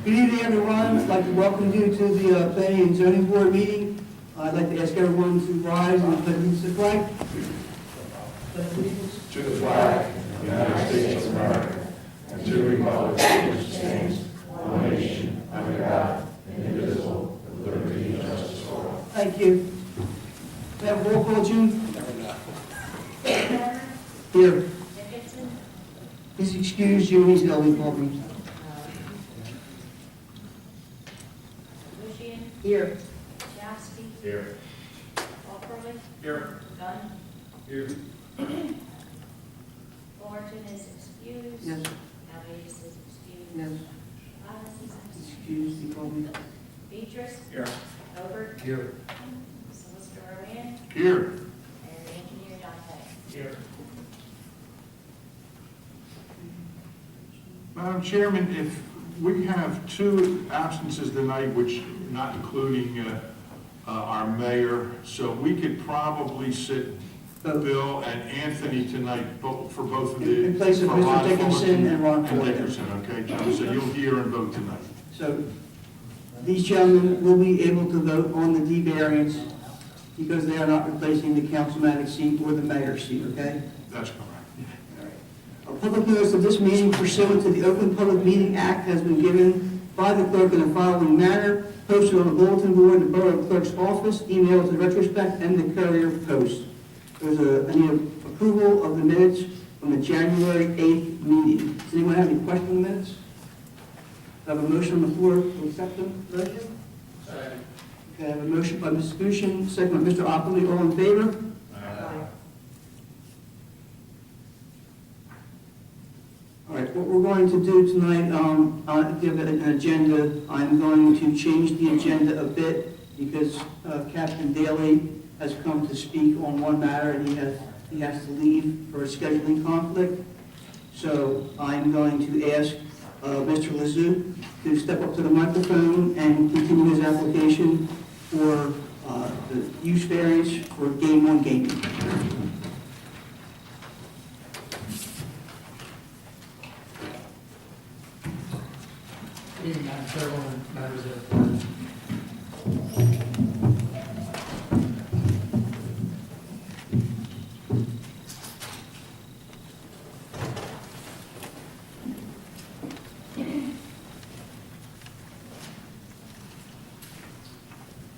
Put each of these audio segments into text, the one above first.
Good evening, everyone. I'd like to welcome you to the Planning and Zoning Board meeting. I'd like to ask everyone to rise and pledge allegiance to the flag. To the flag of the United States of America, and to the republic for which it stands, one nation, under God, indivisible, with liberty and justice for all. Thank you. May I have a roll call, June? Here. Please excuse June, he's elderly me. Here. Chastity. Here. Alperley. Here. Gunn. Here. Fullerton is excused. Yes. Cavades is excused. Yes. Thomas is excused. Excuse, he called me. Beatrice. Here. Hobart. Here. Solicitor Rowland. Here. And Engineer Dante. Here. Madam Chairman, if we have two absences tonight, which not including our mayor, so we could probably sit Bill and Anthony tonight for both of the... In place of for Mr. Ron Dickinson Fullerton and Ron And Fullerton. Dickinson, okay, John? So you'll hear and vote tonight. So these gentlemen will be able to vote on the D variance because they are not replacing the councilmanic seat or the mayor's seat, okay? That's correct. A public notice of this meeting pursuant to the Open Public Meeting Act has been given by the clerk in the following manner: posted on the bulletin board in the Borough Clerk's office, emailed to the retrospect, and the Courier Post. I need approval of the minutes from the January 8th meeting. Does anyone have any questions on the minutes? I have a motion on the floor to accept them. Motion? Second. Okay, I have a motion by Mr. Bushin, second by Mr. Opley. All in favor? All right, what we're going to do tonight, give it an agenda. I'm going to change the agenda a bit because Captain Daly has come to speak on one matter and he has to leave for a scheduling conflict. So I'm going to ask Mr. Lazu to step up to the microphone and continue his application for the use variance for Game 1 gaming. Good evening, Madam Chairwoman, members of the board.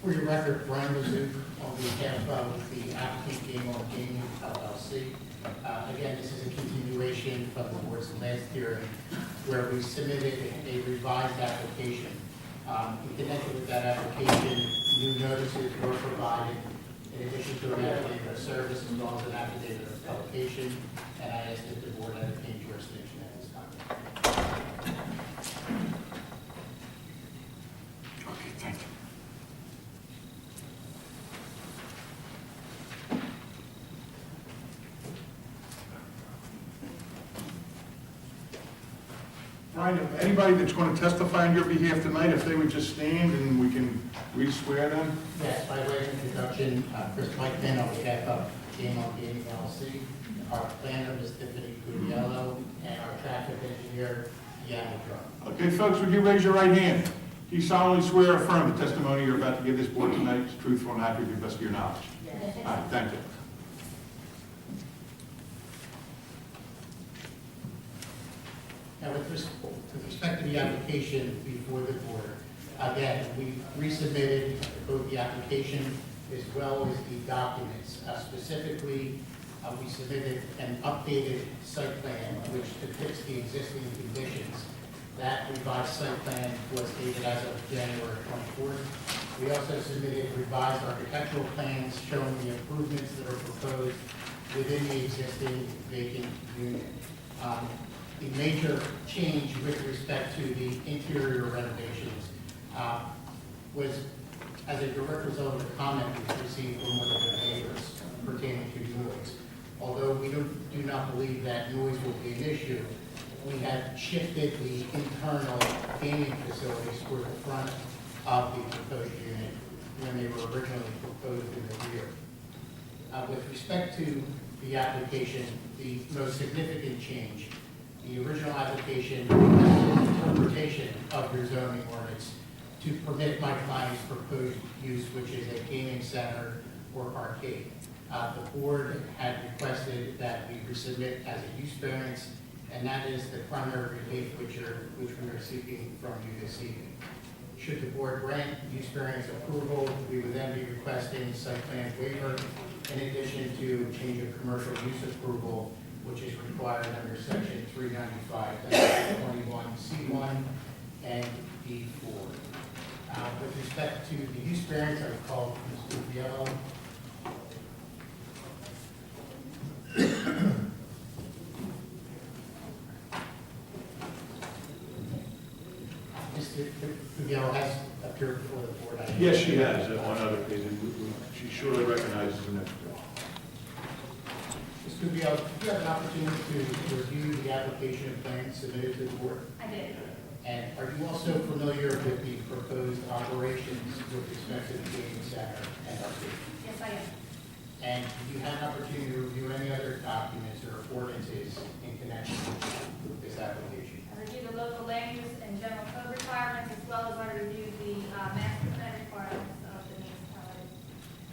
For your record, Brian Lazook on behalf of the applicant Game On Gaming LLC. Again, this is a continuation from the board's last hearing where we submitted a revised application. In connection with that application, new notices were provided in addition to an affidavit of service as well as an affidavit of publication, and I asked that the board entertain jurisdiction at this time. Okay, thank you. Brian, if anybody that's going to testify on your behalf tonight, if they would just stand and we can re-swear them. Yes, by way of introduction, Chris Whiteman on behalf of Game On Gaming LLC, our planner is Tiffany Cudiello, and our traffic engineer, Deanna Drum. Okay, folks, would you raise your right hand? Do you solemnly swear or affirm the testimony you're about to give this board tonight is truthful and accurate to the best of your knowledge? Yes. All right, thank you. Now, with respect to the application before the board, again, we resubmitted both the application as well as the documents. Specifically, we submitted an updated site plan which depicts the existing conditions. That revised site plan was dated as of January 24th. We also submitted revised architectural plans showing the improvements that are proposed within the existing vacant unit. The major change with respect to the interior renovations was as a direct result of the comment we received from one of the neighbors pertaining to noise. Although we do not believe that noise will be an issue, we had shifted the internal gaming facilities toward the front of the proposed unit when they were originally proposed in the rear. With respect to the application, the most significant change The original application requested interpretation of your zoning ordinance to permit my client's proposed use, which is a gaming center or arcade. The board had requested that we resubmit as a use variance, and that is the primary relief which we are seeking from you this evening. Should the board grant use variance approval, we would then be requesting site plan waiver in addition to change of commercial use approval, which is required under section 395-21C1 and D4. With respect to the use variance, I would call Mr. Fiello. Mr. Fiello has appeared before the board. Yes, she has, on other occasions. She surely recognizes the next bill. Mr. Fiello, did you have an opportunity to review the application and plan submitted to the board? I did. And are you also familiar with the proposed operations with respect to the gaming center and arcade? Yes, I am. And did you have an opportunity to review any other documents or ordinances in connection with this application? I reviewed the local land use and general code requirements, as well as I reviewed the master plan requirements of the municipality.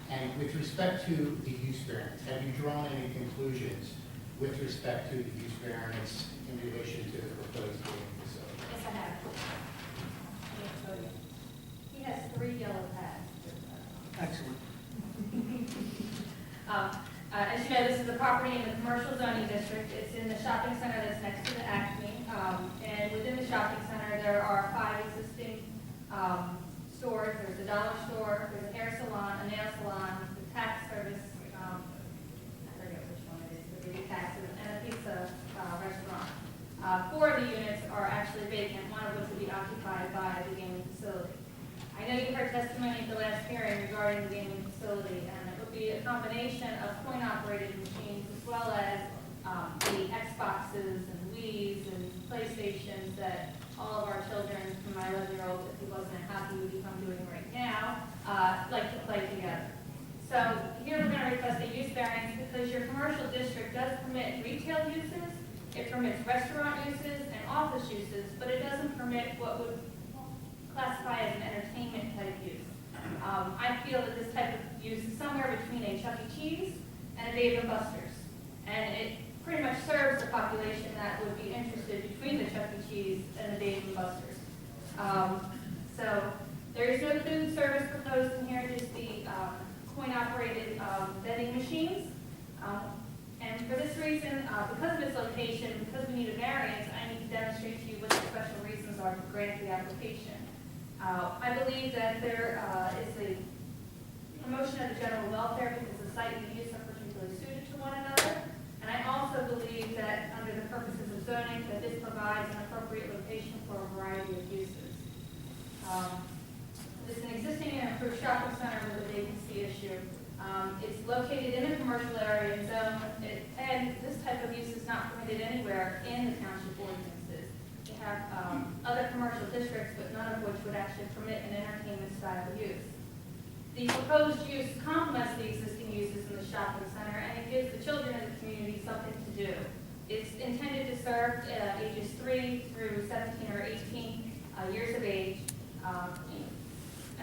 And with respect to the use variance, have you drawn any conclusions with respect to the use variance in relation to the proposed gaming facility? Yes, I have. Let me show you. He has 3 yellow pads. Excellent. As you know, this is a property in the commercial zoning district. It's in the shopping center that's next to the Acme. And within the shopping center, there are 5 existing stores. There's a dollar store, there's a hair salon, a nail salon, the tax service, I forget which one it is, but they do taxes, and a pizza restaurant. 4 of the units are actually vacant, one of which will be occupied by the gaming facility. I know you heard testimony at the last hearing regarding the gaming facility, and it would be a combination of coin-operated machines as well as the Xboxes and Wii's and PlayStations that all of our children, from my 11-year-old, if he wasn't happy, would become doing right now, like to play together. So here we're going to request a use variance because your commercial district does permit retail uses, it permits restaurant uses and office uses, but it doesn't permit what would classify as an entertainment type use. I feel that this type of use is somewhere between a Chuck E. Cheese and a Dave & Buster's. And it pretty much serves the population that would be interested between the Chuck E. Cheese and the Dave & Buster's. So there is no food service proposed in here, just the coin-operated vending machines. And for this reason, because of its location, because we need a variance, I need to demonstrate to you what the special reasons are to grant the application. I believe that there is a promotion of the general welfare because the site and the use are particularly suited to one another. And I also believe that under the purposes of zoning, that this provides an appropriate location for a variety of uses. This is an existing and improved shopping center with a vacancy issue. It's located in a commercial area and zone, and this type of use is not permitted anywhere in the township ordinances. We have other commercial districts, but none of which would actually permit an entertainment style use. The proposed use complements the existing uses in the shopping center, and it gives the children in the community something to do. It's intended to serve ages 3 through 17 or 18 years of age. I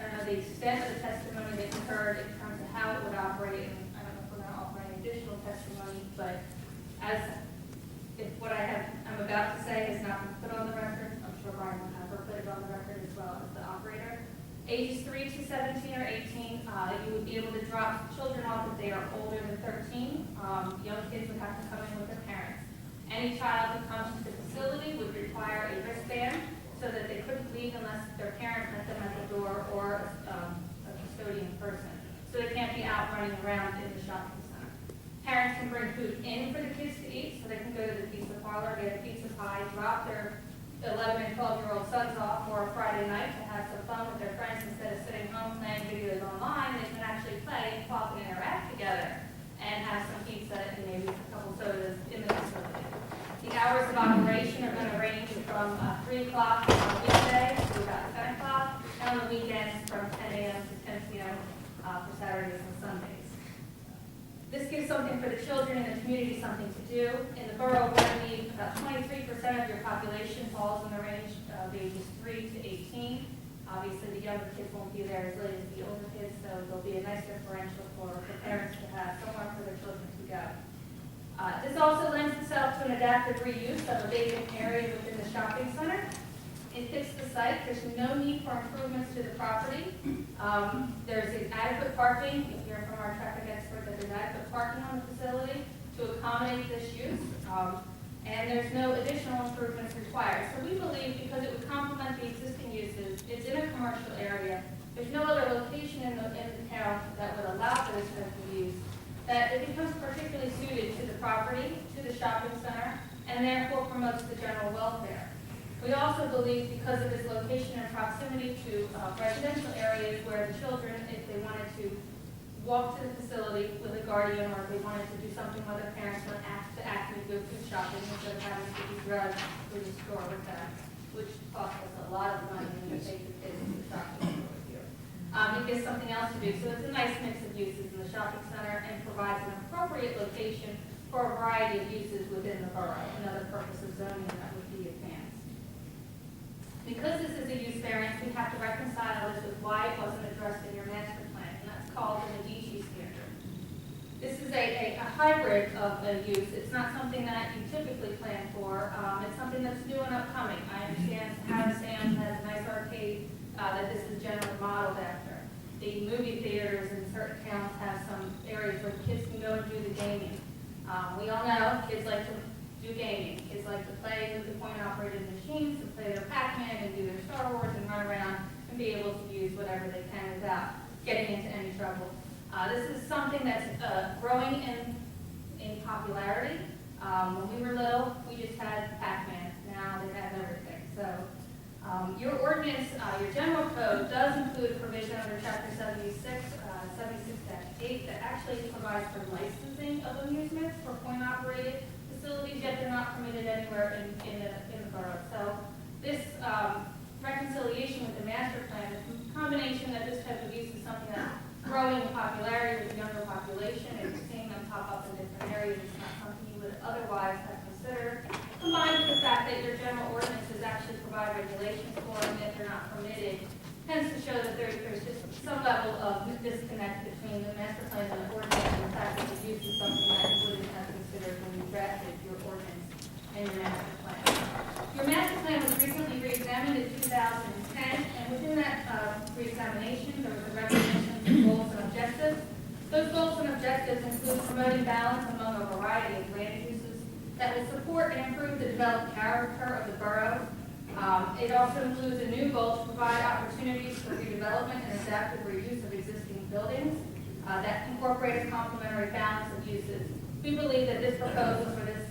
don't know the extent of the testimony that you heard in terms of how it would operate, and I don't know if we're going to offer any additional testimony, but if what I'm about to say has not been put on the record, I'm sure Brian will have her put it on the record as well as the operator. Ages 3 to 17 or 18, you would be able to drop children off if they are older than 13. Young kids would have to come in with their parents. Any child who comes to the facility would require a wristband so that they couldn't leave unless their parent met them at the door or a custodian person. So they can't be out running around in the shopping center. Parents can bring food in for the kids to eat, so they can go to the pizza parlor, get a pizza pie, drop their 11 and 12-year-old sons off for a Friday night to have some fun with their friends instead of sitting home playing videos online. They can actually play and talk and interact together and have some pizza and maybe a couple sodas in the facility. The hours of operation are going to range from 3 o'clock on a weekday to about 10 o'clock, and on the weekends from 10 a.m. to 10 p.m. For Saturdays and Sundays. This gives something for the children in the community something to do. In the borough, we're going to need about 23% of your population falls in the range of ages 3 to 18. Obviously, the younger kids won't be there as late as the older kids, so there'll be a nice differential for parents to have somewhere for their children to go. This also lends itself to an adaptive reuse of a vacant area within the shopping center. It fits the site. There's no need for improvements to the property. There's adequate parking. You'll hear from our traffic expert that there's adequate parking on the facility to accommodate this use. And there's no additional improvements required. So we believe because it would complement the existing uses, it's in a commercial area, there's no other location in the town that would allow for this type of use, that it becomes particularly suited to the property, to the shopping center, and therefore promotes the general welfare. We also believe because of its location and proximity to residential areas where the children, if they wanted to walk to the facility with a guardian, or if they wanted to do something with their parents, went to actually go food shopping instead of having to be drugged through the store with them, which costs us a lot of money when you take the kids to the shopping store with you. It gives something else to do. So it's a nice mix of uses in the shopping center and provides an appropriate location for a variety of uses within the borough and other purposes zoning that would be advanced. Because this is a use variance, we have to reconcile this with why it wasn't addressed in your master plan, and that's called an Medici standard. This is a hybrid of a use. It's not something that you typically plan for. It's something that's new and upcoming. I understand Harris Sam has a nice arcade that this is generally modeled after. The movie theaters in certain towns have some areas where kids can go and do the gaming. We all know kids like to do gaming. Kids like to play with the point-operated machines, to play their Pac-Man and do their Star Wars and run around and be able to use whatever they can without getting into any trouble. This is something that's growing in popularity. When we were little, we just had Pac-Man. Now they have everything. So your ordinance, your general code does include a provision under Chapter 76-8 that actually provides for licensing of amusements for point-operated facilities, yet they're not permitted anywhere in the borough. So this reconciliation with the master plan, the combination that this type of use is something that's growing in popularity with the younger population, and you're seeing them pop up in different areas, it's not something you would otherwise have considered, combined with the fact that your general ordinances actually provide regulations for them if they're not permitted, tends to show that there's just some level of disconnect between the master plan and the ordinance, and the fact that the use is something that you wouldn't have considered when you drafted your ordinance and your master plan. Your master plan was recently re-examined in 2010, and within that re-examination, there was a recognition of goals and objectives. Those goals and objectives include promoting balance among a variety of land uses that will support and improve the developed character of the borough. It also includes a new goal to provide opportunities for redevelopment and adaptive reuse of existing buildings that incorporate a complementary balance of uses. We believe that this proposal for this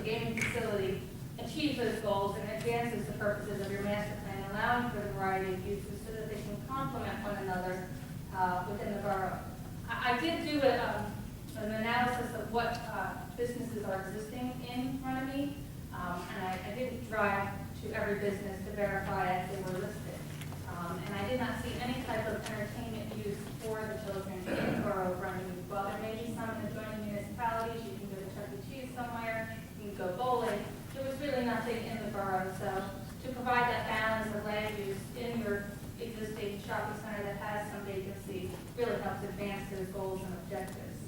gaming facility achieves those goals and advances the purposes of your master plan, allowing for the variety of uses so that they can complement one another within the borough. I did do an analysis of what businesses are existing in Runnemede, and I didn't drive to every business to verify if they were listed. And I did not see any type of entertainment use for the children in the borough of Runnemede. While there may be some in adjoining municipalities, you can go to Chuck E. Cheese somewhere, you can go bowling, there was really nothing in the borough. So to provide that balance of land use in your existing shopping center that has some vacancy really helps advance those goals and objectives.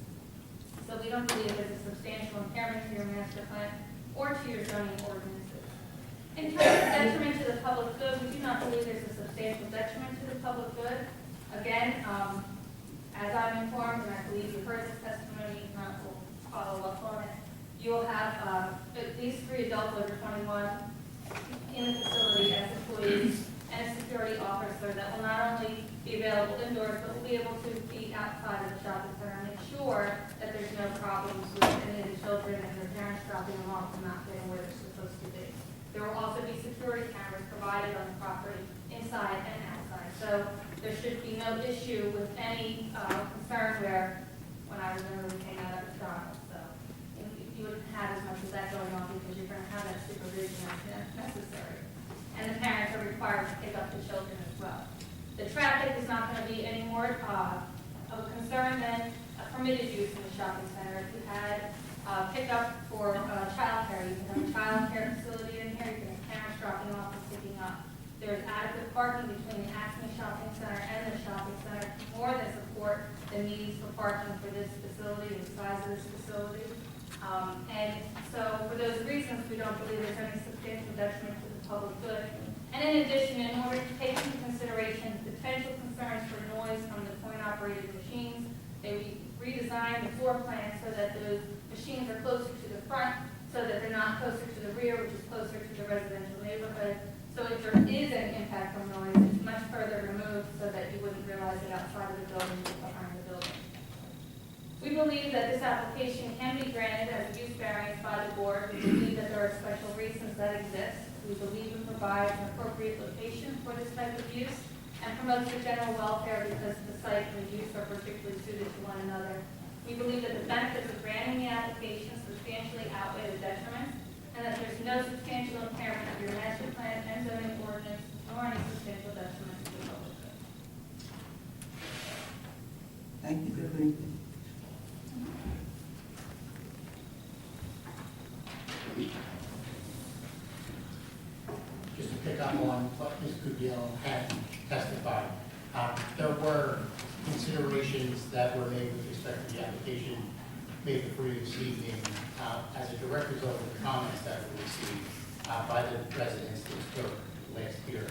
So we don't believe there's a substantial impairment to your master plan or to your zoning ordinances. In terms of detriment to the public good, we do not believe there's a substantial detriment to the public good. Again, as I'm informed, and I believe you've heard this testimony, we'll follow up on it, you will have at least 3 adults over 21 in the facility as employees and a security officer that will not only be available indoors, but will be able to be outside of the shopping center and make sure that there's no problems with any of the children and their parents dropping them off and not getting where they're supposed to be. There will also be security cameras provided on the property inside and outside. So there should be no issue with any concern where, when I remember we came out of McDonald's, so you wouldn't have as much of that going on because you're going to have that supervision that's necessary. And the parents are required to pick up the children as well. The traffic is not going to be any more of a concern than a permitted use in the shopping center. If you had pickup for childcare, you shopping center to more than support the needs for parking for this facility and the size of this facility. And so for those reasons, we don't believe there's any substantial detriment to the public good. And in addition, in order to take into consideration potential concerns for noise from the coin-operated machines, they redesigned the floor plan so that those machines are closer to the front, so that they're not closer to the rear, which is closer to the residential neighborhood. So if there is an impact from noise, it's much further removed so that you wouldn't realize it outside of the building, just behind the building. We believe that this application can be granted as a use variance by the board. We believe that there are special reasons that exist. We believe it provides an appropriate location for this type of use and promotes the general welfare because the site and the use are particularly suited to one another. We believe that the benefits of granting the application substantially outweigh the detriments, and that there's no substantial impairment of your master plan and zoning ordinance, nor any substantial detriment to the public good. Thank you, Deputy. Just to pick up on what Ms. Cuviello had testified, there were considerations that were made with respect to the application made before you this evening as a direct result of the comments that were received by the residents that spoke last year,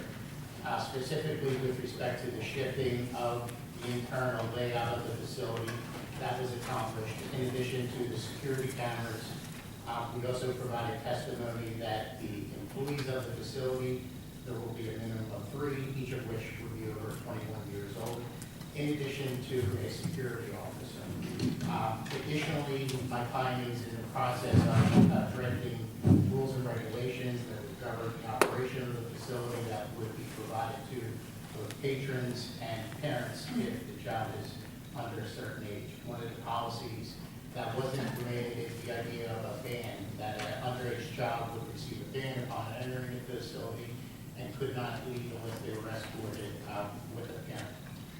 specifically with respect to the shifting of the internal layout of the facility. That was accomplished. In addition to the security cameras, we also provided testimony that the employees of the facility, there will be a minimum of 3, each of which will be over 21 years old, in addition to a security officer. Additionally, my findings in the process of drafting rules and regulations that would govern the operation of the facility that would be provided to both patrons and parents if the child is under a certain age. One of the policies that wasn't implemented is the idea of a ban, that an underage child would receive a ban upon entering the facility and could not leave unless they were escorted with a parent.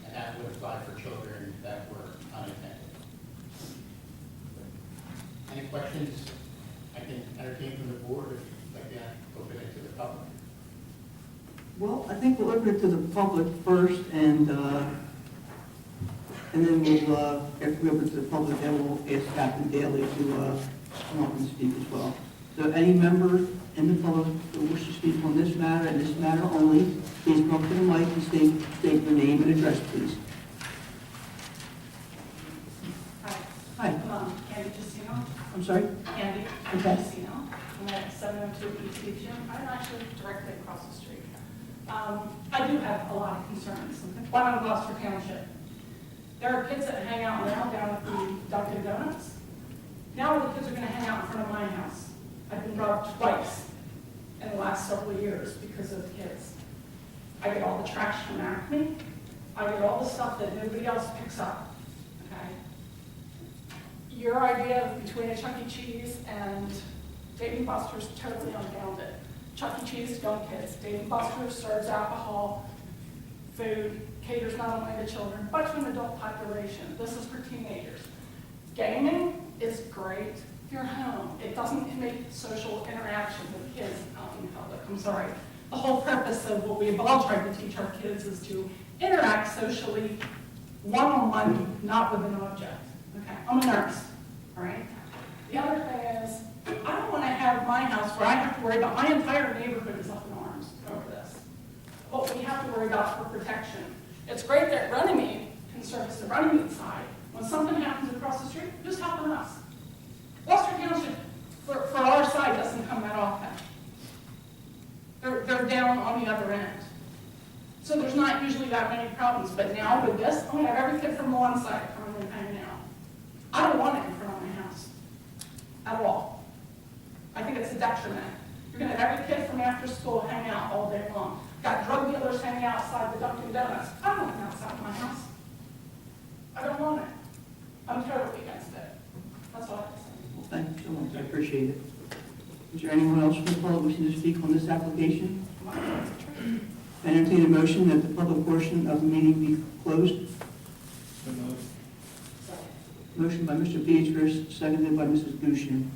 And that would apply for children that were unattended. Any questions I can entertain from the board, if you'd like to open it to the public? Well, I think we'll open it to the public first, and then we'll, after we open it to the public, then we'll ask Captain Daly to come up and speak as well. So any member in the public who wishes to speak on this matter and this matter only, please come up to the mic and state your name and address, please. Hi. Andy Casino. I'm sorry? Andy Okay. Casino. I'm at 702 East Beecham. I'm actually directly across the street. I do have a lot of concerns. One on Gloucester Township. There are kids that hang out now down at the Dunkin' Donuts. Now the kids are going to hang out in front of my house. I've been robbed twice in the last several years because of the kids. I get all the trash from Acme. I get all the stuff that nobody else picks up. Okay? Your idea of between a Chuck E. Cheese and Dave & Buster's totally unfounded. Chuck E. Cheese, young kids. Dave & Buster's serves alcohol, food, caters not only to children, but to an adult population. This is for teenagers. Gaming is great if you're home. It doesn't make social interaction with kids out in public. I'm sorry. The whole purpose of what we've all tried to teach our kids is to interact socially, one-on-one, not with an object. Okay, I'm a nurse, all right? The other thing is, I don't want to have my house where I have to worry about my entire neighborhood is up in arms over this. What we have to worry about for protection. It's great that Runnemede can service the Runnemede side. When something happens across the street, who's helping us? Gloucester Township, for our side, doesn't come that often. They're down on the other end. So there's not usually that many problems, but now with this, I'm gonna have every kid from one side coming and hanging out. I don't want it in front of my house, at all. I think it's a detriment. You're gonna have every kid from after school hang out all day long. Got drug dealers hanging outside the Dunkin' Donuts. I don't want them outside my house. I don't want it. I'm totally against it. That's all I have to say. Well, thank you so much, I appreciate it. Is there anyone else from the public wishing to speak on this application? I entertain a motion that the public portion of the meeting be closed. Motion by Mr. Beatrice, seconded by Mrs. Gushian.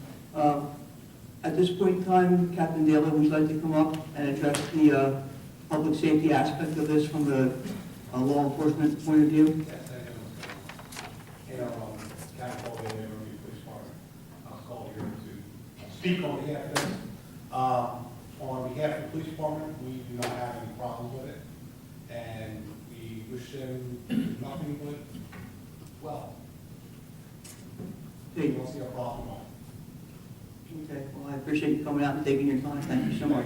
At this point in time, Captain Daly, would you like to come up and address the public safety aspect of this from the law enforcement point of view? Yes, I know. You know, Captain Paul, the Runnemede Police Department, I was called here to speak on behalf of this. On behalf of the police department, we do not have any problems with it, and we wish them nothing but well. We Okay, don't see a problem at all. well, I appreciate you coming out and taking your time. Thank you so much.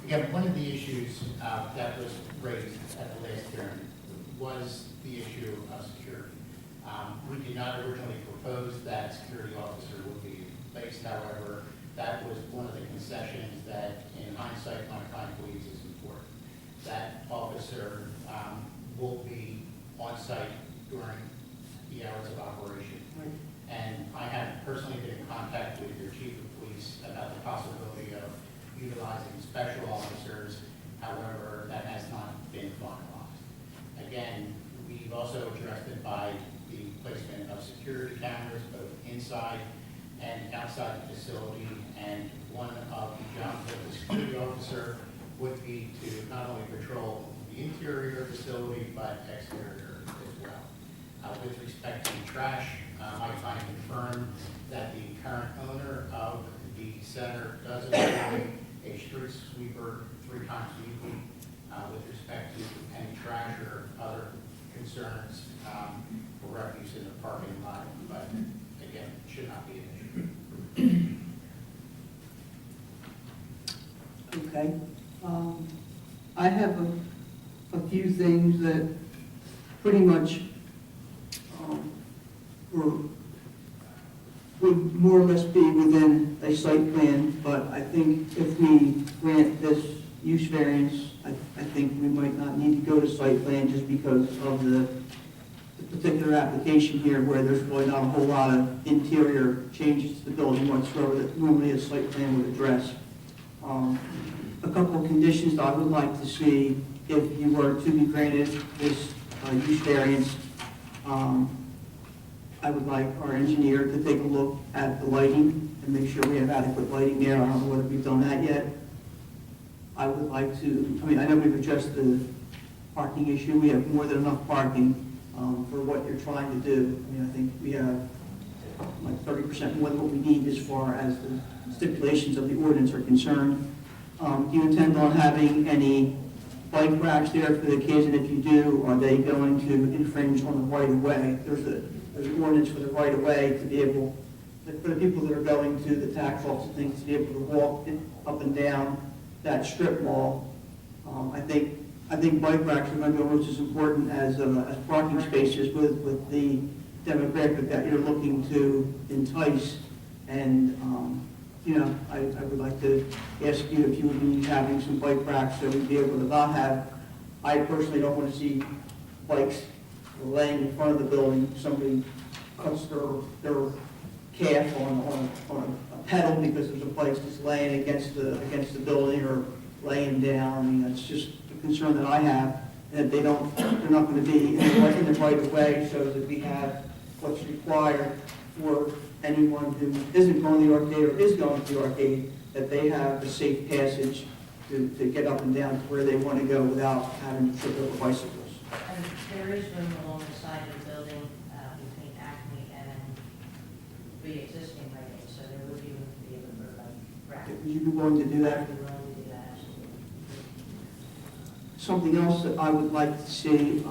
Again, one of the issues that was raised at the last hearing was the issue of security. We did not originally propose that security officer would be placed, however, that was one of the concessions that, in hindsight, my client believes is important. That officer will be on site during the hours of operation. And I have personally been in contact with your chief of police about the possibility of utilizing special officers. However, that has not been finalized. Again, we've also addressed it by the placement of security cameras, both inside and outside the facility. And one of the jobs of the security officer would be to not only patrol the interior facility, but exterior as well. With respect to trash, I find confirmed that the current owner of the center does employ a street sweeper 3 times weekly. With respect to any trash or other concerns for refuse in the parking lot, but again, it should not be an issue. Okay. I have a few things that pretty much would more or less be within a site plan, but I think if we grant this use variance, I think we might not need to go to site plan just because of the particular application here where there's really not a whole lot of interior changes to the building whatsoever that normally a site plan would address. A couple of conditions that I would like to see if you were to be granted this use variance. I would like our engineer to take a look at the lighting and make sure we have adequate lighting there. I don't know whether we've done that yet. I would like to, I know we've addressed the parking issue. We have more than enough parking for what you're trying to do. I think we have like 30% more than what we need as far as the stipulations of the ordinance are concerned. Do you intend on having any bike racks there for the kids? And if you do, are they going to infringe on the right-of-way? There's an ordinance for the right-of-way to be able, for the people that are going to the tax office and things, to be able to walk up and down that strip mall. I think bike racks are going to be almost as important as parking spaces with the demographic that you're looking to entice. And, I would like to ask you if you would be having some bike racks so we'd be able to not have, I personally don't want to see bikes laying in front of the building. Somebody cuts their calf on a pedal because there's a bike just laying against the building or laying down. That's just a concern that I have, that they're not going to be in the right of way, so that we have what's required for anyone who isn't going to the arcade or is going to the arcade, that they have a safe passage to get up and down to where they want to go without having to trip over bicycles. And there is room along the side of the building between Acme and the existing radius, so there would be room to be able to put a bike rack. Would you be willing to do that? I'd be willing to do that, absolutely. Something else that I would like to see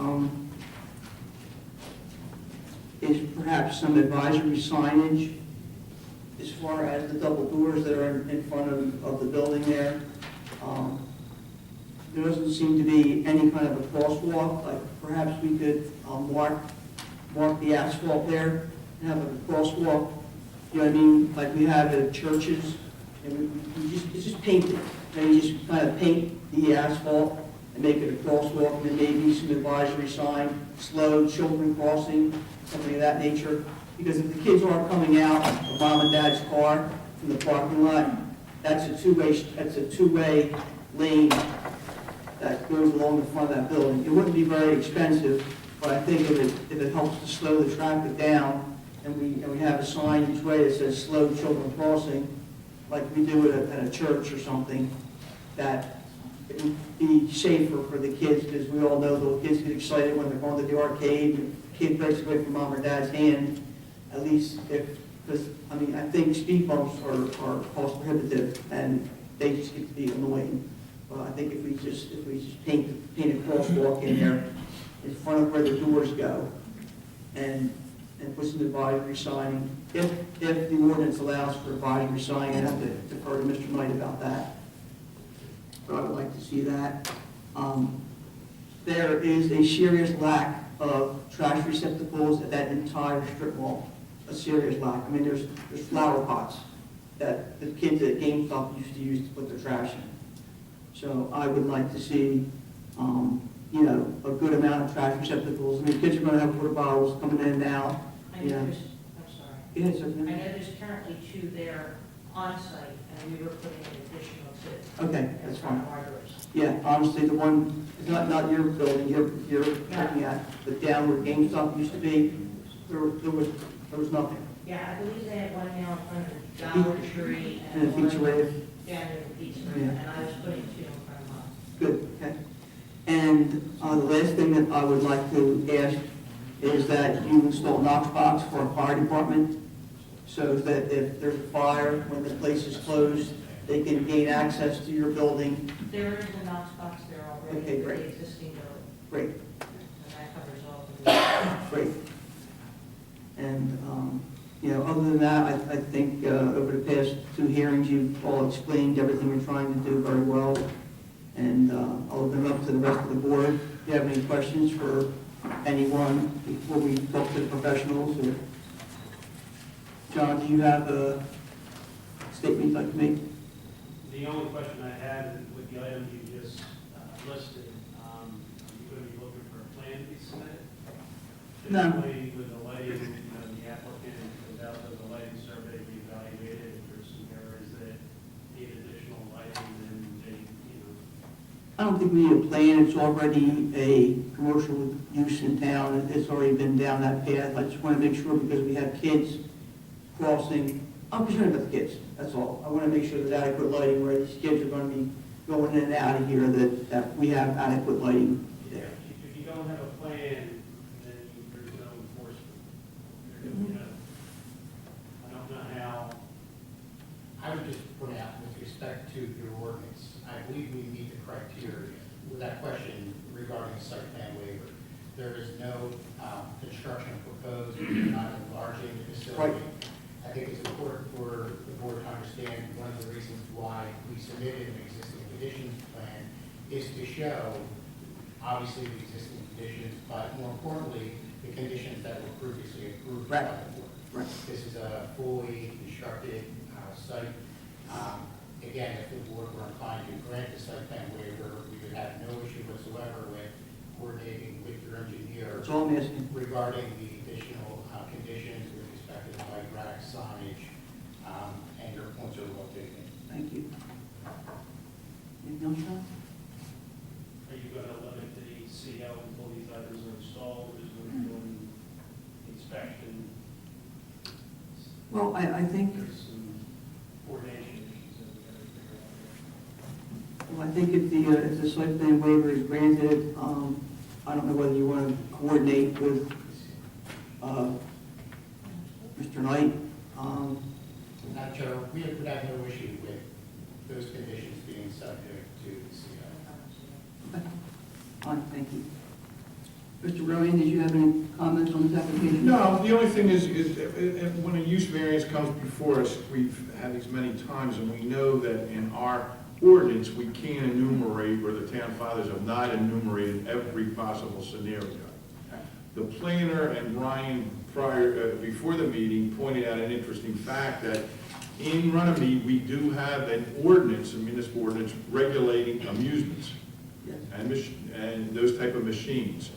is perhaps some advisory signage as far as the double doors that are in front of the building there. There doesn't seem to be any kind of a crosswalk, like perhaps we could mark the asphalt there and have a crosswalk, you know what I mean, like we have at churches, and it's just painted. And you just kind of paint the asphalt and make it a crosswalk, and then maybe some advisory sign, slow children crossing, something of that nature. Because if the kids are coming out of mom and dad's car from the parking lot, that's a two-way lane that goes along the front of that building. It wouldn't be very expensive, but I think if it helps to slow the traffic down, and we have a sign each way that says slow children crossing, like we do at a church or something, that it would be safer for the kids, because we all know little kids get excited when they're going to the arcade, and the kid breaks away from mom or dad's hand, at least because, I mean, I think speed bumps are cost prohibitive, and they just get to be annoying. But I think if we just paint a crosswalk in there in front of where the doors go, and put some advisory signing, if the ordinance allows for advisory signing, I have to defer to Mr. Knight about that. But I would like to see that. There is a serious lack of trash receptacles at that entire strip mall, a serious lack. I mean, there's flower pots that the kids at GameStop used to use to put their trash in. So I would like to see, you know, a good amount of trash receptacles. I mean, kids are going to have water bottles coming in now. I Yeah. know there's, I'm sorry. Go ahead, I sir. know there's currently 2 there on site, and we were putting an additional 2. Okay, that's in front fine. of our doors. Yeah, honestly, the one, it's not your building, you're looking at, but down where GameStop used to be, there was nothing. Yeah, I believe they had one now in front of the Dollar Tree And a and one pizza wave. down near the pizza, Yeah. and I was putting 2 in front of mine. Good, okay. And the last thing that I would like to ask is that you install Knox box for our fire department, so that if there's a fire, when the place is closed, they can gain access to your building. There is a Knox box there already Okay, for great. the existing building, Great, and that covers all of the. great. And, you know, other than that, I think over the past 2 hearings, you've all explained everything you're trying to do very well. And I'll open it up to the rest of the board. If you have any questions for anyone before we talk to the professionals, or John, do you have a statement you'd like to make? The only question I had with the items you just listed, are you going to be looking for a plan to be submitted? No. Typically, with the lighting, the applicant goes out to the lighting survey, reevaluated, if there's some areas that need additional lighting, then they, I don't think we need a plan. It's already a commercial use in town. It's already been down that path. I just want to make sure, because we have kids crossing. I'm concerned about the kids, that's all. I want to make sure there's adequate lighting where these kids are going to be going in and out of here, that we have adequate lighting there. if you don't have a plan, then there's no enforcement. I don't know how. I would just point out, with respect to your ordinance, I believe we meet the criteria. With that question regarding the site plan waiver, there is no construction proposed, we're not enlarging the facility. Right. I think it's important for the board to understand one of the reasons why we submitted an existing conditions plan is to show, obviously, the existing conditions, but more importantly, the conditions that were previously approved by Right. the board. Right. This is a fully constructed site. Again, if the board were inclined to grant the site plan waiver, we would have no issue whatsoever with coordinating with your engineer That's all I'm asking. regarding the additional conditions with respect to the bike rack signage, and your points are well taken. Thank you. Anything else, John? Are you going to limit the CO until these items are installed, or is it going to do an inspection? Well, I think, There's some coordination issues that we got to figure out here. well, I think if the site plan waiver is granted, I don't know whether you want to coordinate with Mr. Knight. Madam Chair, we would have no issue with those conditions being subject to the CO. Fine, thank you. Mr. Rowan, did you have any comments on this application? No, the only thing is when a use variance comes before us, we've had these many times, and we know that in our ordinance, we can't enumerate, or the town fathers have not enumerated every possible scenario. The planner and Brian before the meeting pointed out an interesting fact that in Runnemede, we do have an ordinance, a municipal ordinance, regulating amusements Yes. and those type of machines.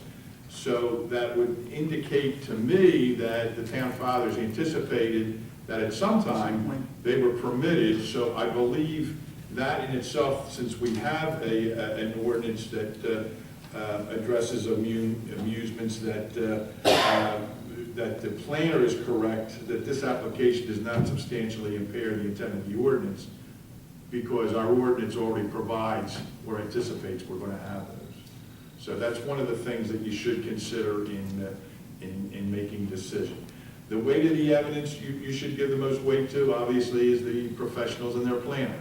So that would indicate to me that the town fathers anticipated that at some time they were permitted. So I believe that in itself, since we have an ordinance that addresses amusements that the planner is correct, that this application does not substantially impair the intent of the ordinance, because our ordinance already provides or anticipates we're going to have those. So that's one of the things that you should consider in making a decision. The weight of the evidence you should give the most weight to, obviously, is the professionals and their planner.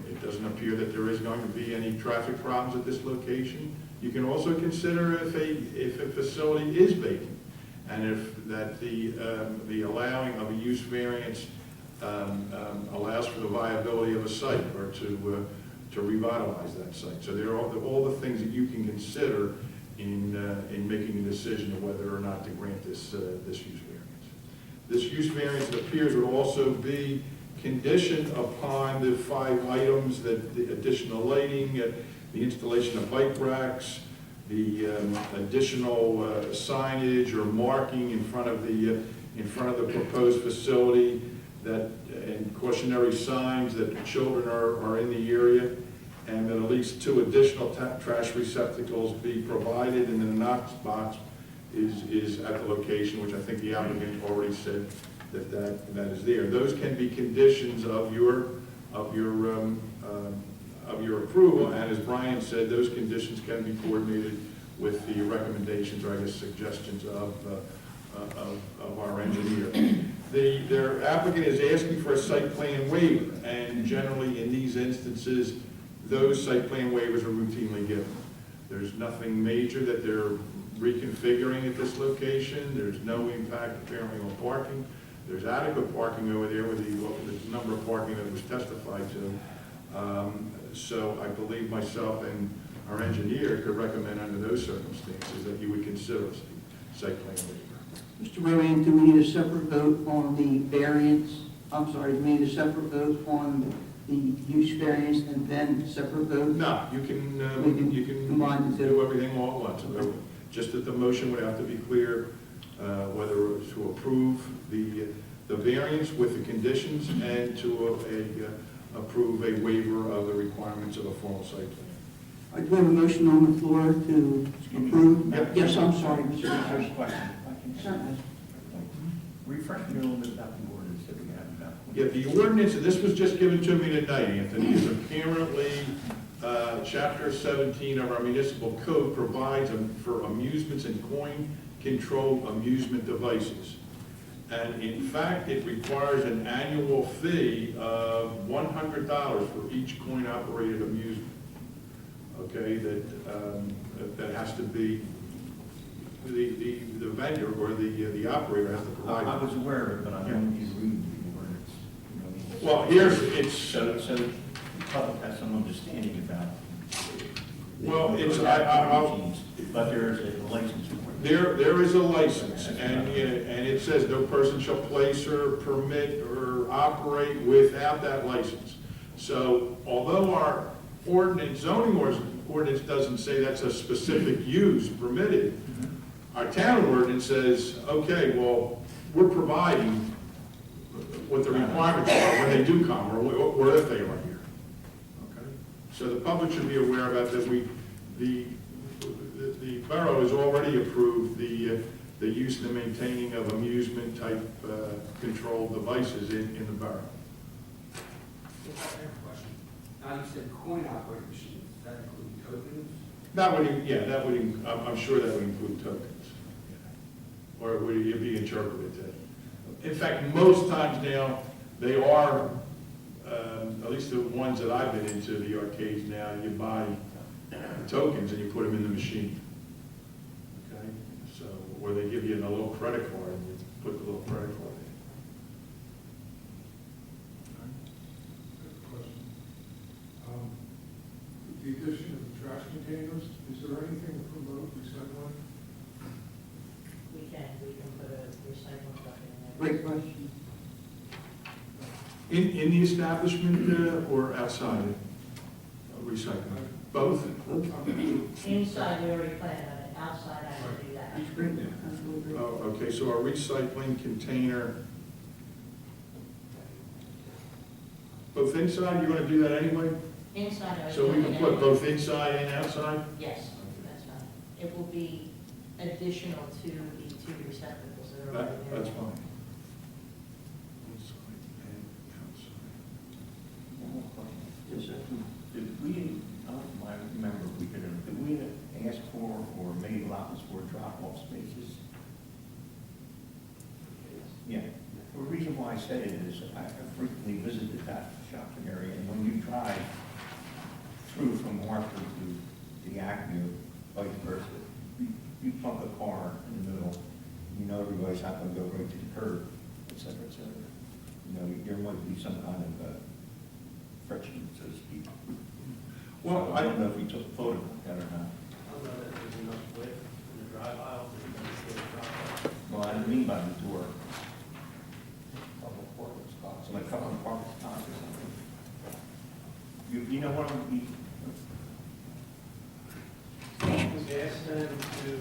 It doesn't appear that there is going to be any traffic problems at this location. You can also consider if a facility is vacant, and if that the allowing of a use variance allows for the viability of a site, or to revitalize that site. So there are all the things that you can consider in making a decision of whether or not to grant this use variance. This use variance, it appears, would also be conditioned upon the 5 items, that the additional lighting, the installation of bike racks, the additional signage or marking in front of the proposed facility, that and cautionary signs that the children are in the area, and that at least 2 additional trash receptacles be provided, and then the Knox box is at the location, which I think the applicant already said that is there. Those can be conditions of your approval, and as Brian said, those conditions can be coordinated with the recommendations, or I guess suggestions of our engineer. Their applicant is asking for a site plan waiver, and generally in these instances, those site plan waivers are routinely given. There's nothing major that they're reconfiguring at this location. There's no impact apparently on parking. There's adequate parking over there with the number of parking that was testified to. So I believe myself and our engineer could recommend under those circumstances that you would consider a site plan waiver. Mr. Rowan, do we need a separate vote on the variance? I'm sorry, do we need a separate vote on the use variance and then separate vote? No, you can combine the two. do everything all at once. Just that the motion would have to be clear whether to approve the variance with the conditions and to approve a waiver of the requirements of a formal site plan. I do have a motion on the floor to approve. Yep. Yes, I'm sorry, Mr. I have a Richards. question. Certainly. Refresh me a little bit about the ordinance that we have about. Yeah, the ordinance, and this was just given to me tonight, Anthony, is apparently Chapter 17 of our municipal code provides for amusements and coin-controlled amusement devices. And in fact, it requires an annual fee of $100 for each coin-operated amusement. Okay, that has to be, the vendor or the operator has to provide. I was aware of it, but I don't need to read the ordinance. Well, here's, it's, So the public has some understanding about. well, it's, But there is a license for it. there is a license, and it says no person shall place or permit or operate without that license. So although our zoning ordinance doesn't say that's a specific use permitted, our town ordinance says, okay, well, we're providing what the requirements are when they do come, or if they are here. Okay? So the public should be aware about that. The borough has already approved the use and the maintaining of amusement type controlled devices in the borough. I have a question. Now, you said coin-operated machines, does that include tokens? That would, I'm sure that would include tokens. Or it would be interpreted to. In fact, most times now, they are, at least the ones that I've been into, the arcades now, you buy tokens and you put them in the machine. Okay? So, or they give you a little credit card and you put the little credit card in. The addition of the trash containers, is there anything to promote recycling? We can put a recycling bucket in there. Great question. In the establishment or outside of recycling? Both? Inside, we already planned on it, outside, I would do that. That's great. That's really great. Oh, okay, so a recycling container, both inside, you're gonna do that anyway? Inside, I would. So we do can it put anyway. both inside and outside? Yes. It will be additional to the two receptacles that are already there. That's fine. Inside and outside. One more question. Yes, sir. Did we, I don't remember if we did we ask for or made allowance for drop-off spaces? Yeah. The reason why I say it is I frequently visited that shopping area, and when you drive through from Hartford to the Acme or vice versa, you plunk a car in the middle, you know everybody's not going to go right to the curb, et cetera, et cetera. You know, there might be some kind of friction, so to speak. Well, So I don't know if we took a photo of that or not. I don't know that there's enough width in the drive aisle for you to see a drop off. Well, I didn't mean by the door, Couple of parking spots. so like a couple of parking spots or something. You know what I'm, We asked them to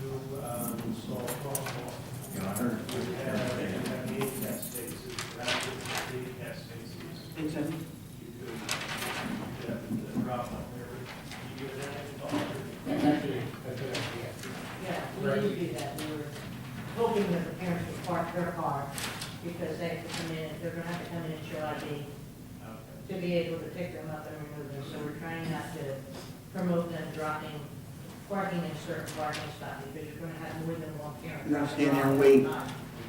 install crosswalks. you know, I heard. We have 8 test spaces, perhaps 8 test spaces. Exactly. You could have the drop off there. You give it any thought? That's actually, that's a good idea. Yeah, we need to do that. We were hoping that the parents would park their car because they have to come in, they're gonna have to come in and show ID to be able to pick them up and remove them. So we're trying not to promote them dropping, parking in certain parking spots because you're gonna have more than one parent. You're gonna stand there and wait.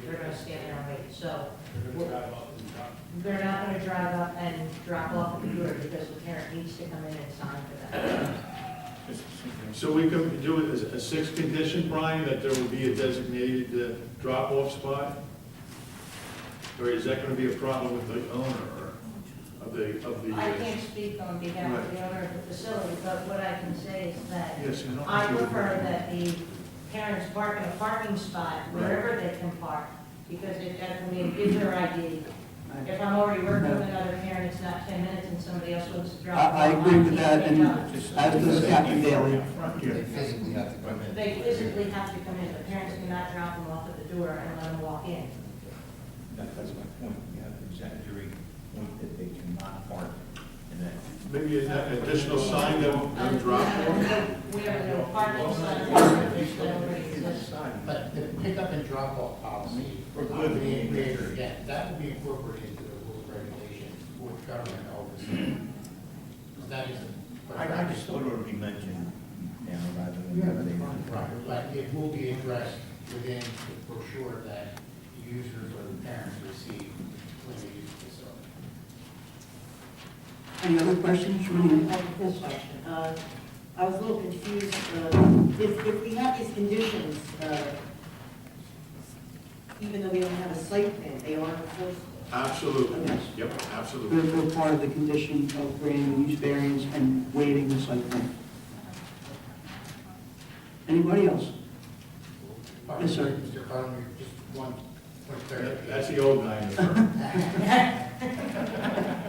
They're gonna stand there and wait. So They're going to drive up and drop. they're not gonna drive up and drop off at the door because the parent needs to come in and sign for that. So we could do it as a 6th condition, Brian, that there will be a designated drop-off spot? Or is that going to be a problem with the owner of the? I can't speak on behalf of the owner of the facility, but what I can say is that Yes, you know. I prefer that the parents park in a parking spot wherever they can park, because they've got to come in, give their ID. If I'm already working with another parent, it's not 10 minutes and somebody else wants to drop. I off, agree with can't that, pick and up. as does Captain Daly. They physically have to come in. They physically have to come in, the parents cannot drop them off at the door and let them walk in. That's my point, we have to exaggerate the point that they cannot park in that. Maybe an additional sign that will drop off? We have a no parking sign that already exists. But the pickup and drop off policy, We're for good. the integrator, again, that will be incorporated into the rules and regulations for government oversight. That is. I just thought it would be mentioned now rather than. Right, but it will be addressed within the brochure that users or the parents receive when they use the facility. Any other questions from I you? have a quick question. I was a little confused. If we have these conditions, even though we don't have a site plan, they are enforceable. Absolutely, Yes. yep, absolutely. They're part of the condition of granting the use variance and waiving the site plan. Anybody else? Yes, sir. Mr. Carlin, just one point clarification. That's the old guy in the firm.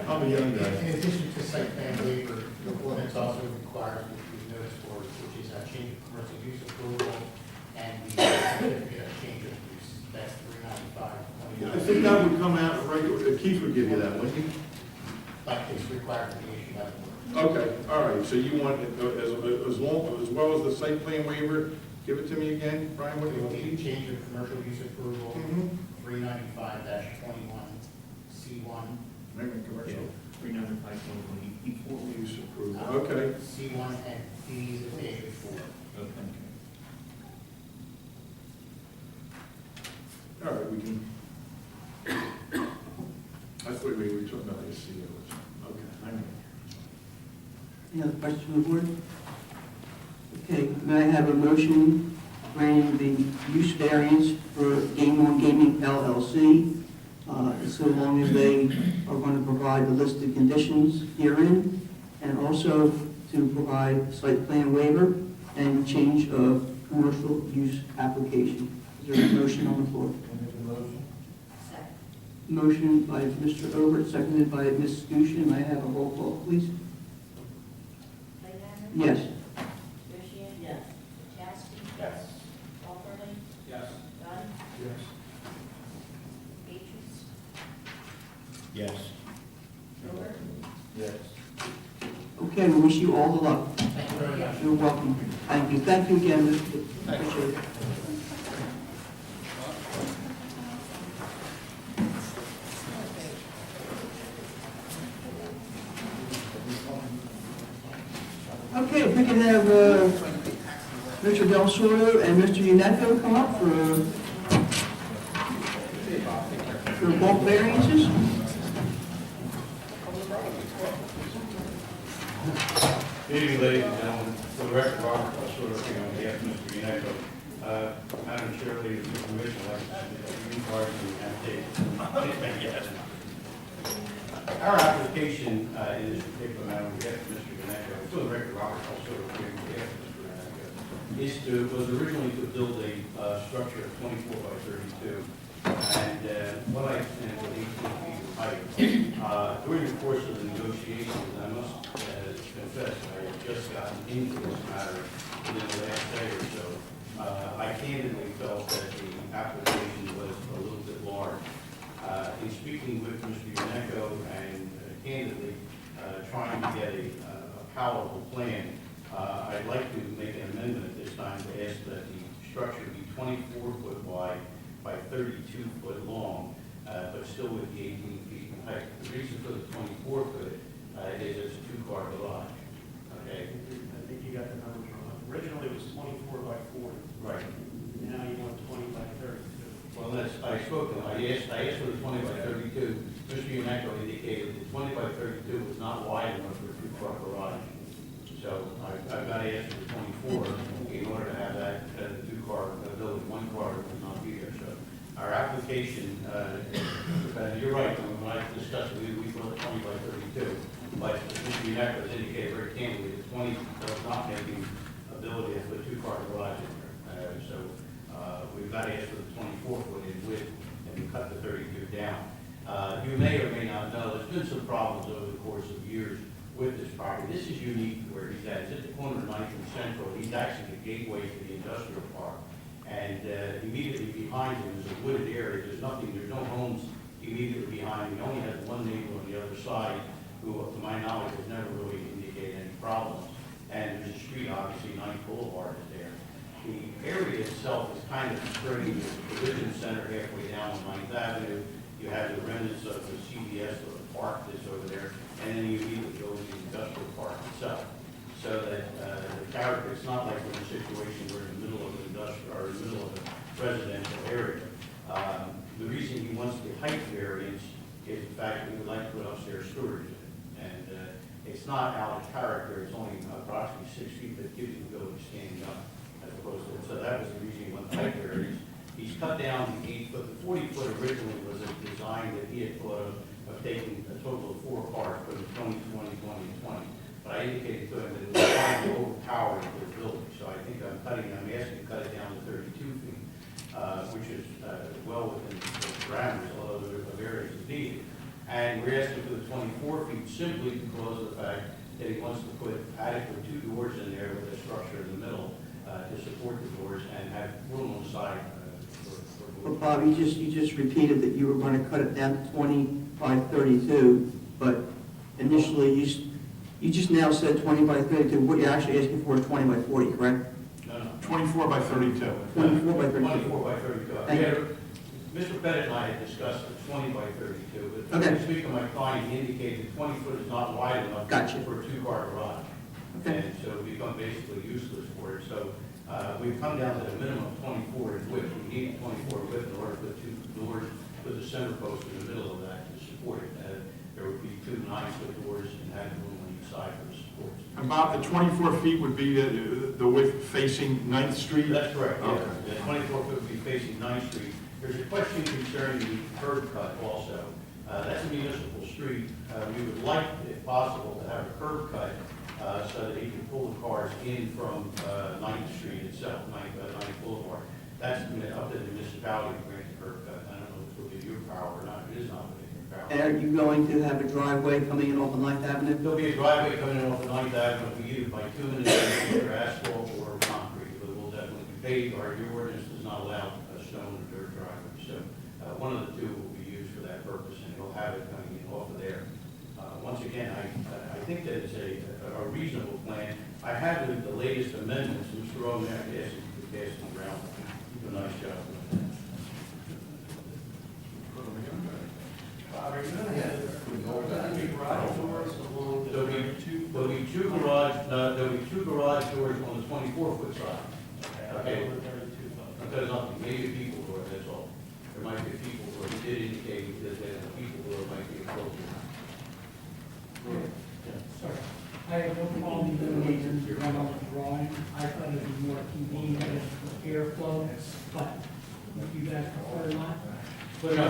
I'm a young guy. In addition to site plan waiver, the ordinance also requires, which we noticed for, which is a change of commercial use approval and the certificate of change of use. That's $395. I think that would come out regular, Keith would give you that, wouldn't he? But it's required to be issued by the board. Okay, all right, so you want, it as well as the site plan waiver, give it to me again, Brian, what do It you will be need? change of commercial use approval, Mhm. 395-21C1. Maybe commercial 395, before we use approval, okay. C1 and D is the page before. Okay. All right, we can. I thought we were talking about AC. Okay, I know. Any other questions from the board? Okay, may I have a motion granting the use variance for Game On Gaming LLC, so long as they are going to provide the listed conditions herein, and also to provide site plan waiver and change of commercial use application. Is there a motion on the floor? Second. Motion by Mr. Overt, seconded by Ms. Fusion. May I have a roll call, please? Playhammer? Yes. Bushian? Yes. Chastity? Yes. Walperly? Yes. Dunn? Yes. Patriots? Yes. Miller? Yes. Okay, we wish you all the luck. Thank you very much. You're welcome. Thank you again. Appreciate it. Okay, if we can have Mr. Del Soro and Mr. Uneco come up for bulk variances. Good evening, ladies and gentlemen. For the record, Robert Sort on behalf of Mr. Uneco. Madam Chair, ladies and gentlemen, I'd like to submit a green card and application. Our application in this particular matter on behalf of Mr. Uneco, for the record, Robert Sort on behalf of Mr. Uneco, was originally to build a structure of 24 by 32. And what I and with 18 feet of height. During the course of the negotiations, I must confess, I have just gotten into this matter within the last day or so. I candidly felt that the application was a little bit large. In speaking with Mr. Uneco and candidly trying to get a palatable plan, I'd like to make an amendment at this time to ask that the structure be 24 foot wide by 32 foot long, but still with the 18 feet in height. The reason for the 24 foot is it's a two-car garage. Okay. I think you got the numbers wrong. Originally, it was 24 by 40. Right. Now you want 20 by 32. Well, I spoke to him. I asked for the 20 by 32. Mr. Uneco indicated that 20 by 32 was not wide enough for a two-car garage. So I've got to ask for the 24 in order to have that two-car building. One car would not be there. So our application, you're right. When I discussed it, we thought 20 by 32. But Mr. Uneco has indicated very candidly that 20 does not make the ability to put a two-car garage in there. So we've got to ask for the 24 foot in width and cut the 32 down. You may or may not know, there's been some problems over the course of years with this property. This is unique where he's at. It's at the corner of 9th and Central. He's actually the gateway to the industrial park. And immediately behind him is a wooded area. There's no homes immediately behind him. He only has one neighbor on the other side who, to my knowledge, has never really indicated any problems. And there's a street, obviously, 9th Boulevard is there. The area itself is kind of skirting the Division Center halfway down on 9th Avenue. You have the remnants of the CVS or the park that's over there, and then you immediately go to the industrial park itself. So that the character, it's not like we're in a situation where in the middle of an industrial or in the middle of a residential area. The reason he wants the height variance is the fact that we would like to put upstairs storage in it. And it's not out of character, it's only approximately 6 feet that gives you the ability standing up as opposed to, so that was the reason he went the height variance. He's cut down the 8 foot, the 40 foot originally was a design that he had thought of taking a total of 4 cars, putting 20, 20, 20, and 20. But I indicated to him that it was trying to overpower the building. So I think I'm asking to cut it down to 32 feet, which is well within the parameters, although the variance is needed. And we're asking for the 24 feet simply because of the fact that he wants to put adequate 2 doors in there with a structure in the middle to support the doors and have room on the side. Well, Bob, you just repeated that you were going to cut it down to 20 by 32, but initially you just now said 20 by 32. What you're actually asking for is 20 by 40, correct? No, no. 24 by 32. 24 by 32. 24 by 32. Thank you. Mr. Pettit and I had discussed the 20 by 32, but Okay. when speaking to my client, he indicated 20 foot is not wide enough Gotcha. for a 2-car garage. Okay. And so it become basically useless for it. So we've come down to a minimum of 24 in width. We need 24 width in order to put 2 doors, put the center post in the middle of that to support it. There would be 2 9-foot doors and have room on each side for the supports. About the 24 feet would be the width facing 9th Street? That's correct, yeah. Okay. The 24 foot would be facing 9th Street. There's a question concerning the curb cut also. That's a municipal street. We would like, if possible, to have a curb cut so that he can pull the cars in from 9th Street itself, 9th Boulevard. That's up to the municipality to grant the curb cut. I don't know if it's within your power or not. It is not within your power. And are you going to have a driveway coming in off of 9th Avenue? There'll be a driveway coming in off of 9th Avenue. We either bitumen it, either asphalt or concrete, but it will definitely be paved. Our ordinance does not allow a stone or dirt driveway. So one of the 2 will be used for that purpose, and it'll have it coming in off of there. Once again, I think that it's a reasonable plan. I have the latest amendments, which Mr. Roman, I asked you to pass it around. You do a nice job. There'll be two garage doors on the 24-foot side. Okay. Because nothing, maybe a people door, that's all. There might be a people door. He did indicate that the people door might be appropriate. Sorry, I have no problem eliminating the run on the drawing. I thought it'd be more convenient for airflow, but if you guys prefer not. But no,